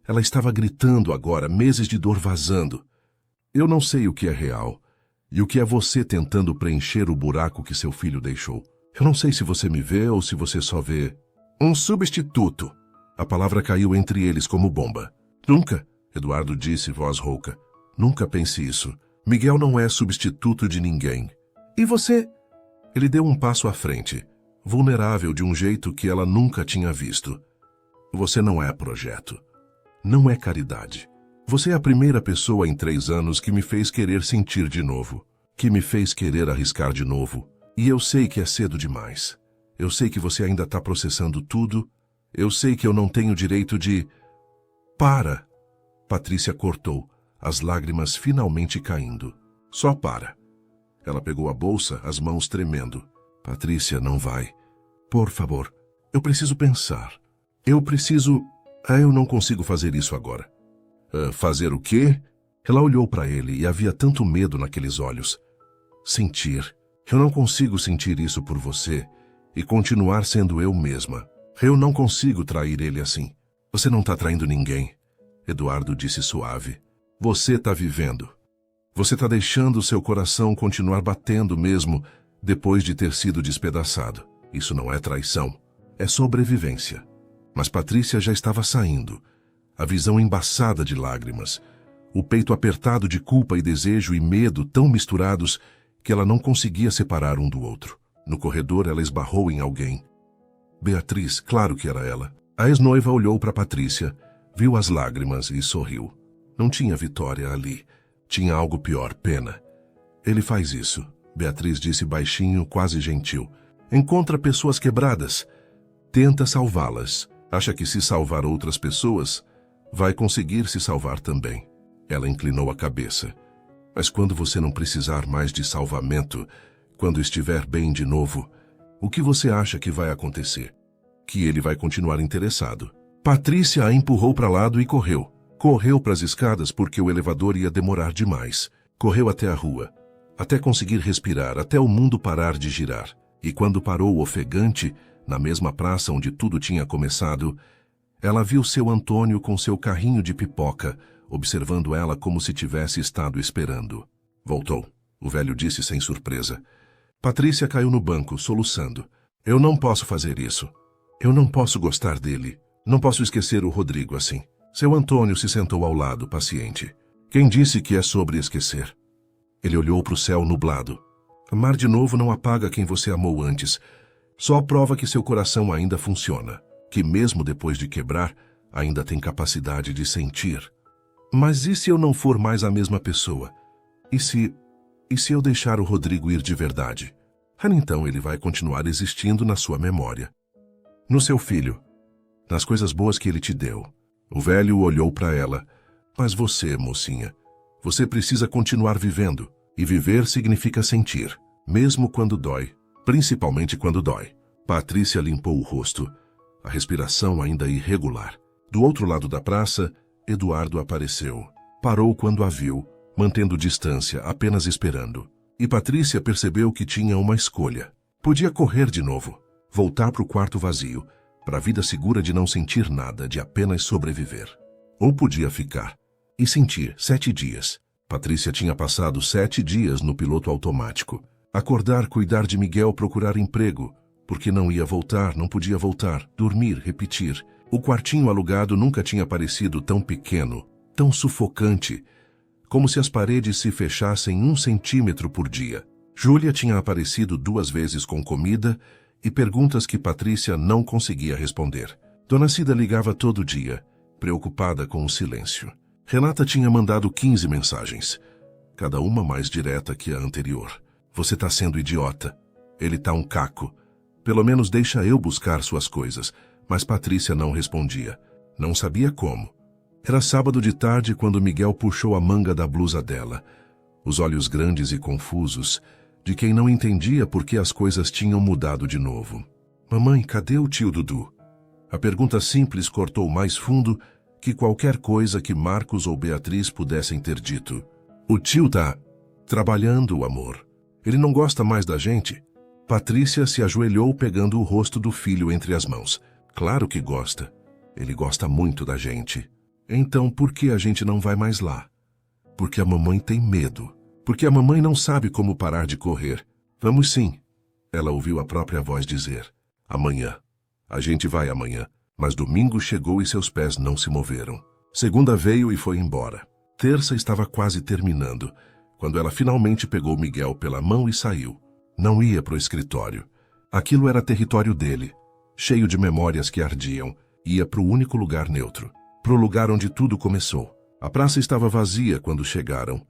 Ela estava gritando agora, meses de dor vazando. Eu não sei o que é real e o que é você tentando preencher o buraco que seu filho deixou. Eu não sei se você me vê ou se você só vê um substituto. A palavra caiu entre eles como bomba. Nunca, Eduardo disse, voz rouca. Nunca pense isso. Miguel não é substituto de ninguém. E você? Ele deu um passo à frente, vulnerável de um jeito que ela nunca tinha visto. Você não é projeto. Não é caridade. Você é a primeira pessoa em 3 anos que me fez querer sentir de novo. Que me fez querer arriscar de novo. E eu sei que é cedo demais. Eu sei que você ainda está processando tudo. Eu sei que eu não tenho direito de... Para! Patrícia cortou, as lágrimas finalmente caindo. Só para. Ela pegou a bolsa, as mãos tremendo. Patrícia, não vai. Por favor, eu preciso pensar. Eu preciso... eu não consigo fazer isso agora. Fazer o quê? Ela olhou para ele e havia tanto medo naqueles olhos. Sentir. Eu não consigo sentir isso por você e continuar sendo eu mesma. Eu não consigo trair ele assim. Você não está traindo ninguém, Eduardo disse suave. Você está vivendo. Você está deixando seu coração continuar batendo mesmo depois de ter sido despedaçado. Isso não é traição, é sobrevivência. Mas Patrícia já estava saindo, a visão embaçada de lágrimas, o peito apertado de culpa e desejo e medo tão misturados que ela não conseguia separar um do outro. No corredor ela esbarrou em alguém. Beatriz, claro que era ela. A ex-noiva olhou para Patrícia, viu as lágrimas e sorriu. Não tinha Vitória ali. Tinha algo pior, pena. Ele faz isso, Beatriz disse baixinho, quase gentil. Encontra pessoas quebradas. Tenta salvá-las. Acha que se salvar outras pessoas, vai conseguir se salvar também. Ela inclinou a cabeça. Mas quando você não precisar mais de salvamento, quando estiver bem de novo, o que você acha que vai acontecer? Que ele vai continuar interessado. Patrícia a empurrou para lado e correu. Correu para as escadas porque o elevador ia demorar demais. Correu até a rua, até conseguir respirar, até o mundo parar de girar. E quando parou ofegante, na mesma praça onde tudo tinha começado, ela viu seu Antônio com seu carrinho de pipoca, observando ela como se tivesse estado esperando. Voltou, o velho disse sem surpresa. Patrícia caiu no banco, soluçando. Eu não posso fazer isso. Eu não posso gostar dele. Não posso esquecer o Rodrigo assim. Seu Antônio se sentou ao lado, paciente. Quem disse que é sobre esquecer? Ele olhou para o céu nublado. Amar de novo não apaga quem você amou antes. Só prova que seu coração ainda funciona. Que mesmo depois de quebrar, ainda tem capacidade de sentir. Mas e se eu não for mais a mesma pessoa? E se eu deixar o Rodrigo ir de verdade? Então ele vai continuar existindo na sua memória. No seu filho. Nas coisas boas que ele te deu. O velho olhou para ela. Mas você, mocinha, você precisa continuar vivendo. E viver significa sentir, mesmo quando dói, principalmente quando dói. Patrícia limpou o rosto, a respiração ainda irregular. Do outro lado da praça, Eduardo apareceu. Parou quando a viu, mantendo distância, apenas esperando. E Patrícia percebeu que tinha uma escolha. Podia correr de novo, voltar para o quarto vazio, para a vida segura de não sentir nada, de apenas sobreviver. Ou podia ficar e sentir 7 dias. Patrícia tinha passado 7 dias no piloto automático. Acordar, cuidar de Miguel, procurar emprego, porque não ia voltar, não podia voltar, dormir, repetir. O quartinho alugado nunca tinha parecido tão pequeno, tão sufocante, como se as paredes se fechassem 1 centímetro por dia. Júlia tinha aparecido 2 vezes com comida e perguntas que Patrícia não conseguia responder. Dona Cida ligava todo dia, preocupada com o silêncio. Renata tinha mandado 15 mensagens, cada uma mais direta que a anterior. Você tá sendo idiota. Ele tá um caco. Pelo menos deixa eu buscar suas coisas. Mas Patrícia não respondia. Não sabia como. Era sábado de tarde quando Miguel puxou a manga da blusa dela. Os olhos grandes e confusos, de quem não entendia por que as coisas tinham mudado de novo. Mamãe, cadê o tio Dudu? A pergunta simples cortou mais fundo que qualquer coisa que Marcos ou Beatriz pudessem ter dito. O tio tá trabalhando, amor. Ele não gosta mais da gente? Patrícia se ajoelhou pegando o rosto do filho entre as mãos. Claro que gosta. Ele gosta muito da gente. Então por que a gente não vai mais lá? Porque a mamãe tem medo. Porque a mamãe não sabe como parar de correr. Vamos sim. Ela ouviu a própria voz dizer. Amanhã. A gente vai amanhã. Mas domingo chegou e seus pés não se moveram. Segunda veio e foi embora. Terça estava quase terminando, quando ela finalmente pegou Miguel pela mão e saiu. Não ia para o escritório. Aquilo era território dele, cheio de memórias que ardiam. Ia para o único lugar neutro, para o lugar onde tudo começou. A praça estava vazia quando chegaram.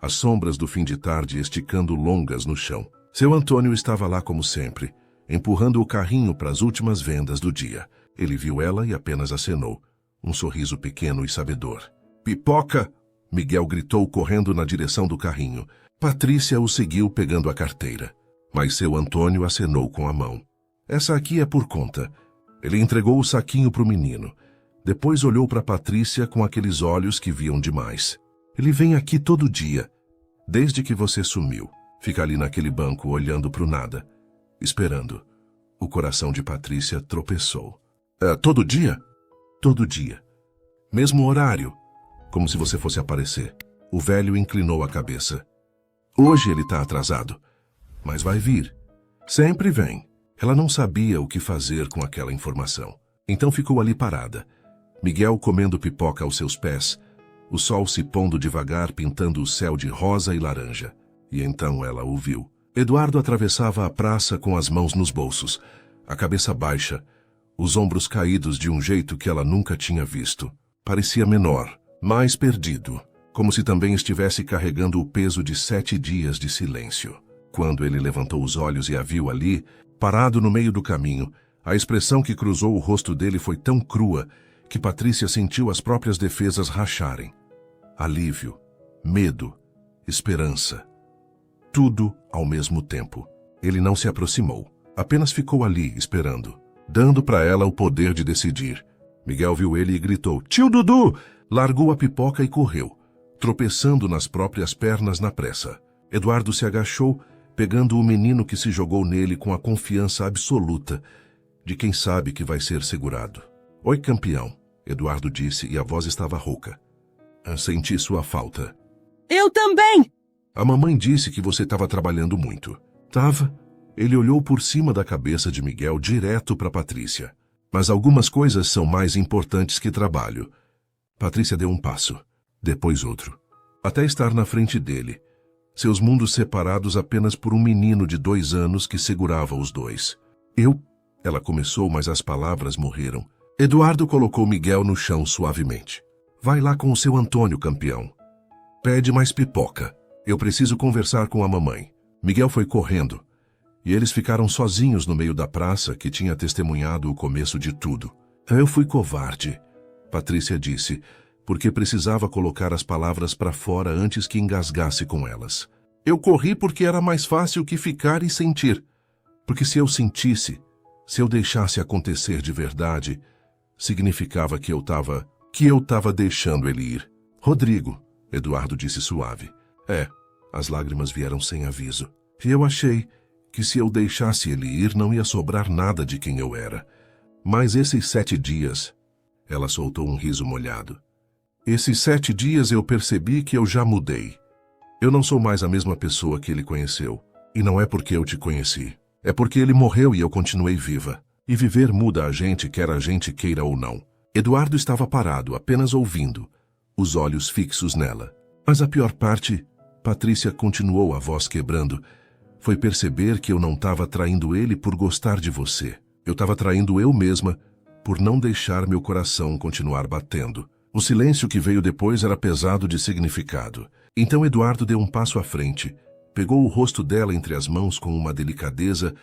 As sombras do fim de tarde esticando longas no chão. Seu Antônio estava lá como sempre, empurrando o carrinho para as últimas vendas do dia. Ele viu ela e apenas acenou, um sorriso pequeno e sabedor. Pipoca! Miguel gritou correndo na direção do carrinho. Patrícia o seguiu pegando a carteira, mas seu Antônio acenou com a mão. Essa aqui é por conta. Ele entregou o saquinho para o menino. Depois olhou para Patrícia com aqueles olhos que viam demais. Ele vem aqui todo dia, desde que você sumiu. Fica ali naquele banco olhando para o nada, esperando. O coração de Patrícia tropeçou. Todo dia? Todo dia. Mesmo horário, como se você fosse aparecer. O velho inclinou a cabeça. Hoje ele está atrasado, mas vai vir. Sempre vem. Ela não sabia o que fazer com aquela informação. Então ficou ali parada. Miguel comendo pipoca aos seus pés, o sol se pondo devagar pintando o céu de rosa e laranja. E então ela o viu. Eduardo atravessava a praça com as mãos nos bolsos, a cabeça baixa, os ombros caídos de um jeito que ela nunca tinha visto. Parecia menor, mais perdido, como se também estivesse carregando o peso de 7 dias de silêncio. Quando ele levantou os olhos e a viu ali, parado no meio do caminho, a expressão que cruzou o rosto dele foi tão crua que Patrícia sentiu as próprias defesas racharem. Alívio, medo, esperança. Tudo ao mesmo tempo. Ele não se aproximou, apenas ficou ali, esperando, dando para ela o poder de decidir. Miguel viu ele e gritou, "Tio Dudu!" Largou a pipoca e correu, tropeçando nas próprias pernas na pressa. Eduardo se agachou, pegando o menino que se jogou nele com a confiança absoluta de quem sabe que vai ser segurado. "Oi, campeão", Eduardo disse e a voz estava rouca. "Senti sua falta." Eu também! "A mamãe disse que você estava trabalhando muito." "Tava." Ele olhou por cima da cabeça de Miguel direto para Patrícia. "Mas algumas coisas são mais importantes que trabalho." Patrícia deu um passo, depois outro, até estar na frente dele, seus mundos separados apenas por um menino de 2 anos que segurava os dois. Ela começou, mas as palavras morreram. Eduardo colocou Miguel no chão suavemente. "Vai lá com o seu Antônio, campeão. Pede mais pipoca. Eu preciso conversar com a mamãe." Miguel foi correndo, e eles ficaram sozinhos no meio da praça que tinha testemunhado o começo de tudo. "Eu fui covarde", Patrícia disse, porque precisava colocar as palavras para fora antes que engasgasse com elas. "Eu corri porque era mais fácil que ficar e sentir. Porque se eu sentisse, se eu deixasse acontecer de verdade, significava que eu estava deixando ele ir." "Rodrigo", Eduardo disse suave. As lágrimas vieram sem aviso. "E eu achei que se eu deixasse ele ir, não ia sobrar nada de quem eu era. Mas esses 7 dias..." Ela soltou um riso molhado. "Esses 7 dias eu percebi que eu já mudei. Eu não sou mais a mesma pessoa que ele conheceu. E não é porque eu te conheci. É porque ele morreu e eu continuei viva. E viver muda a gente, quer a gente queira ou não." Eduardo estava parado, apenas ouvindo, os olhos fixos nela. "Mas a pior parte", Patrícia continuou, a voz quebrando, "foi perceber que eu não estava traindo ele por gostar de você. Eu estava traindo eu mesma por não deixar meu coração continuar batendo." O silêncio que veio depois era pesado de significado. Então Eduardo deu um passo à frente, pegou o rosto dela entre as mãos com uma delicadeza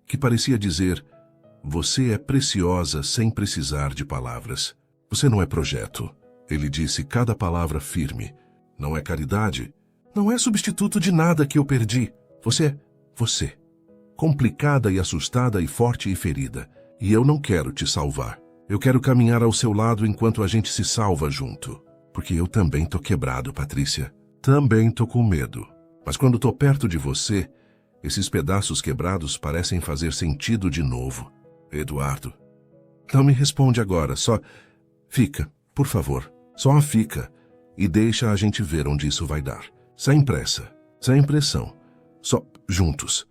que parecia dizer: "Você é preciosa sem precisar de palavras. Você não é projeto." Ele disse cada palavra firme. "Não é caridade. Não é substituto de nada que eu perdi. Você é você. Complicada e assustada e forte e ferida. E eu não quero te salvar. Eu quero caminhar ao seu lado enquanto a gente se salva junto. Porque eu também tô quebrado, Patrícia. Também tô com medo. Mas quando tô perto de você, esses pedaços quebrados parecem fazer sentido de novo." "Eduardo, não me responde agora, só fica, por favor. Só fica e deixa a gente ver onde isso vai dar. Sem pressa, sem pressão. Só juntos."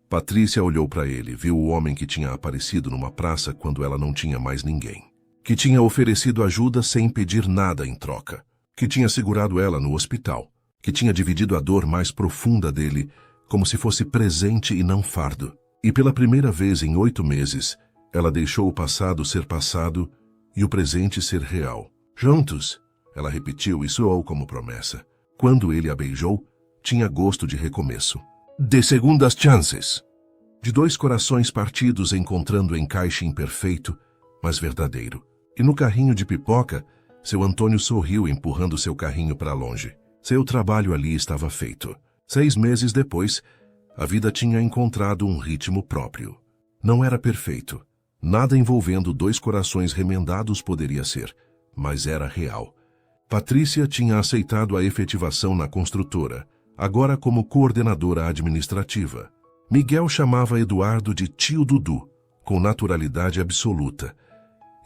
Patrícia olhou para ele, viu o homem que tinha aparecido numa praça quando ela não tinha mais ninguém. Que tinha oferecido ajuda sem pedir nada em troca. Que tinha segurado ela no hospital. Que tinha dividido a dor mais profunda dele, como se fosse presente e não fardo. E pela primeira vez em 8 meses, ela deixou o passado ser passado e o presente ser real. "Juntos", ela repetiu e soou como promessa. Quando ele a beijou, tinha gosto de recomeço. De segundas chances. De 2 corações partidos encontrando encaixe imperfeito, mas verdadeiro. E no carrinho de pipoca, seu Antônio sorriu empurrando seu carrinho para longe. Seu trabalho ali estava feito. 6 meses depois, a vida tinha encontrado um ritmo próprio. Não era perfeito. Nada envolvendo 2 corações remendados poderia ser, mas era real. Patrícia tinha aceitado a efetivação na construtora, agora como coordenadora administrativa. Miguel chamava Eduardo de tio Dudu, com naturalidade absoluta.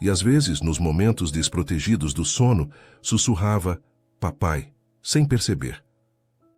E às vezes, nos momentos desprotegidos do sono, sussurrava papai, sem perceber.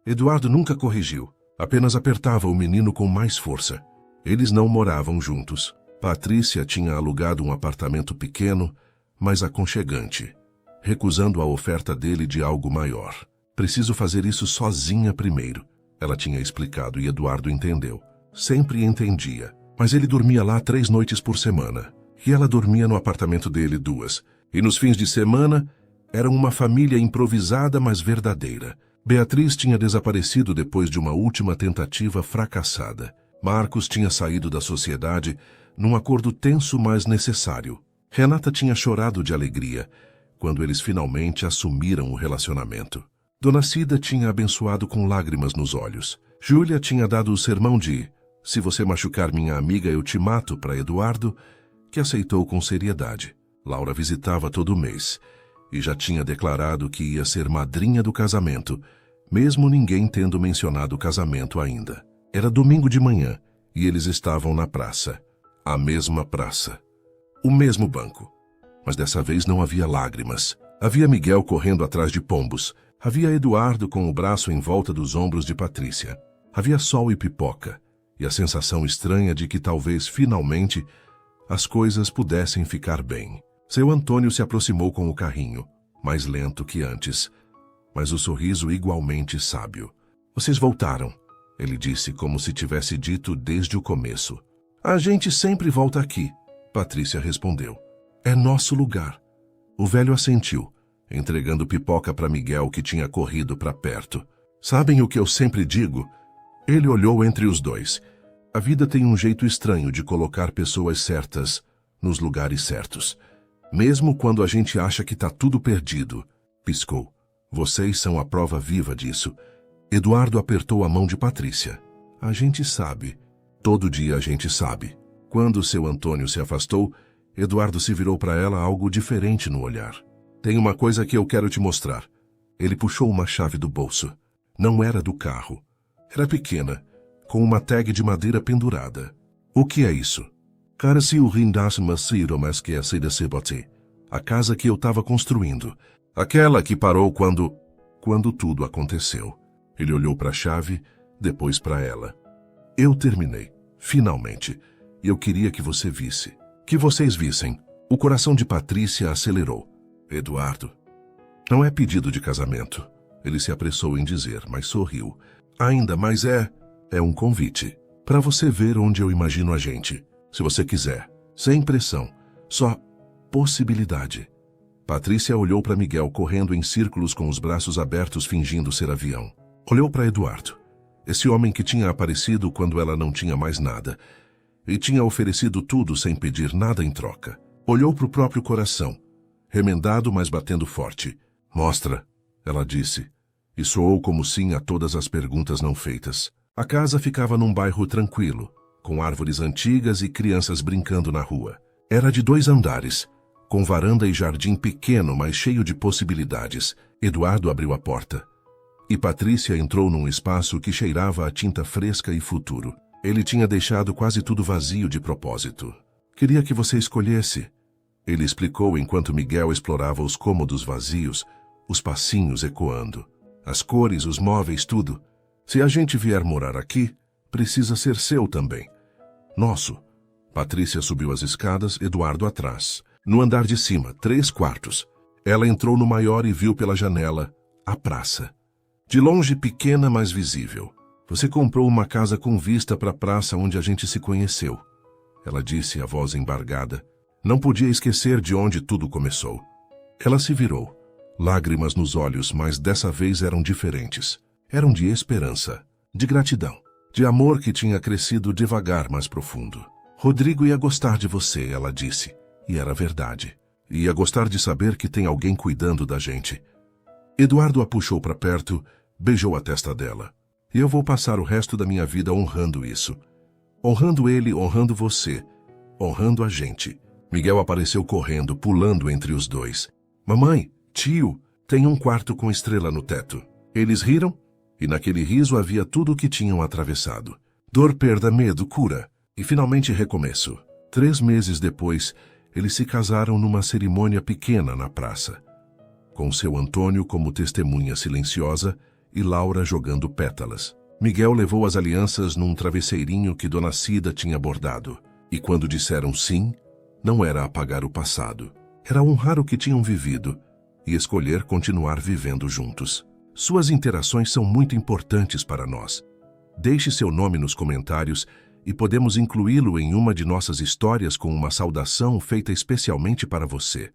Eduardo nunca corrigiu, apenas apertava o menino com mais força. Eles não moravam juntos. Patrícia tinha alugado um apartamento pequeno, mas aconchegante, recusando a oferta dele de algo maior. Preciso fazer isso sozinha primeiro, ela tinha explicado e Eduardo entendeu. Sempre entendia, mas ele dormia lá 3 noites por semana, e ela dormia no apartamento dele 2. E nos fins de semana, eram uma família improvisada, mas verdadeira. Beatriz tinha desaparecido depois de uma última tentativa fracassada. Marcos tinha saído da sociedade num acordo tenso, mas necessário. Renata tinha chorado de alegria quando eles finalmente assumiram o relacionamento. Dona Cida tinha abençoado com lágrimas nos olhos. Júlia tinha dado o sermão de "se você machucar minha amiga, eu te mato" para Eduardo, que aceitou com seriedade. Laura visitava todo mês e já tinha declarado que ia ser madrinha do casamento, mesmo ninguém tendo mencionado o casamento ainda. Era domingo de manhã e eles estavam na praça. A mesma praça. O mesmo banco. Mas dessa vez não havia lágrimas. Havia Miguel correndo atrás de pombos. Havia Eduardo com o braço em volta dos ombros de Patrícia. Havia sol e pipoca. E a sensação estranha de que talvez, finalmente, as coisas pudessem ficar bem. Seu Antônio se aproximou com o carrinho, mais lento que antes, mas o sorriso igualmente sábio. "Vocês voltaram", ele disse como se tivesse dito desde o começo. "A gente sempre volta aqui", Patrícia respondeu. "É nosso lugar." O velho assentiu, entregando pipoca para Miguel, que tinha corrido para perto. "Sabem o que eu sempre digo?" Ele olhou entre os dois. "A vida tem um jeito estranho de colocar pessoas certas nos lugares certos. Mesmo quando a gente acha que tá tudo perdido." Piscou. "Vocês são a prova viva disso." Eduardo apertou a mão de Patrícia. "A gente sabe. Todo dia a gente sabe." Quando seu Antônio se afastou, Eduardo se virou para ela, algo diferente no olhar. "Tem uma coisa que eu quero te mostrar." Ele puxou uma chave do bolso. Não era do carro. Era pequena, com uma tag de madeira pendurada. "O que é isso?" "Cara, se o rindas maciro, mas que é de se bote. A casa que eu estava construindo. Aquela que parou quando tudo aconteceu." Ele olhou para a chave, depois para ela. "Eu terminei, finalmente. E eu queria que você visse. Que vocês vissem." O coração de Patrícia acelerou. "Eduardo, não é pedido de casamento." Ele se apressou em dizer, mas sorriu. "Ainda, mas é um convite. Para você ver onde eu imagino a gente. Se você quiser. Sem pressão. Só possibilidade." Patrícia olhou para Miguel correndo em círculos com os braços abertos fingindo ser avião. Olhou para Eduardo. Esse homem que tinha aparecido quando ela não tinha mais nada. E tinha oferecido tudo sem pedir nada em troca. Olhou para o próprio coração. Remendado, mas batendo forte. "Mostra", ela disse. E soou como sim a todas as perguntas não feitas. A casa ficava num bairro tranquilo, com árvores antigas e crianças brincando na rua. Era de 2 andares, com varanda e jardim pequeno, mas cheio de possibilidades. Eduardo abriu a porta. E Patrícia entrou num espaço que cheirava a tinta fresca e futuro. Ele tinha deixado quase tudo vazio de propósito. "Queria que você escolhesse", ele explicou enquanto Miguel explorava os cômodos vazios, os passinhos ecoando. "As cores, os móveis, tudo. Se a gente vier morar aqui, precisa ser seu também. Nosso." Patrícia subiu as escadas, Eduardo atrás. No andar de cima, 3 quartos. Ela entrou no maior e viu pela janela a praça. De longe pequena, mas visível. "Você comprou uma casa com vista para a praça onde a gente se conheceu", ela disse, a voz embargada. Não podia esquecer de onde tudo começou. Ela se virou. Lágrimas nos olhos, mas dessa vez eram diferentes. Eram de esperança, de gratidão, de amor que tinha crescido devagar, mais profundo. "Rodrigo ia gostar de você", ela disse. E era verdade. Ia gostar de saber que tem alguém cuidando da gente. Eduardo a puxou para perto, beijou a testa dela. "E eu vou passar o resto da minha vida honrando isso. Honrando ele, honrando você, honrando a gente." Miguel apareceu correndo, pulando entre os dois. "Mamãe, tio, tem um quarto com estrela no teto." Eles riram, e naquele riso havia tudo o que tinham atravessado. Dor, perda, medo, cura. E finalmente recomeço. 3 meses depois, eles se casaram numa cerimônia pequena na praça, com seu Antônio como testemunha silenciosa e Laura jogando pétalas. Miguel levou as alianças num travesseirinho que Dona Cida tinha bordado. E quando disseram sim, não era apagar o passado. Era honrar o que tinham vivido e escolher continuar vivendo juntos. Suas interações são muito importantes para nós. Deixe seu nome nos comentários e podemos incluí-lo em uma de nossas histórias com uma saudação feita especialmente para você.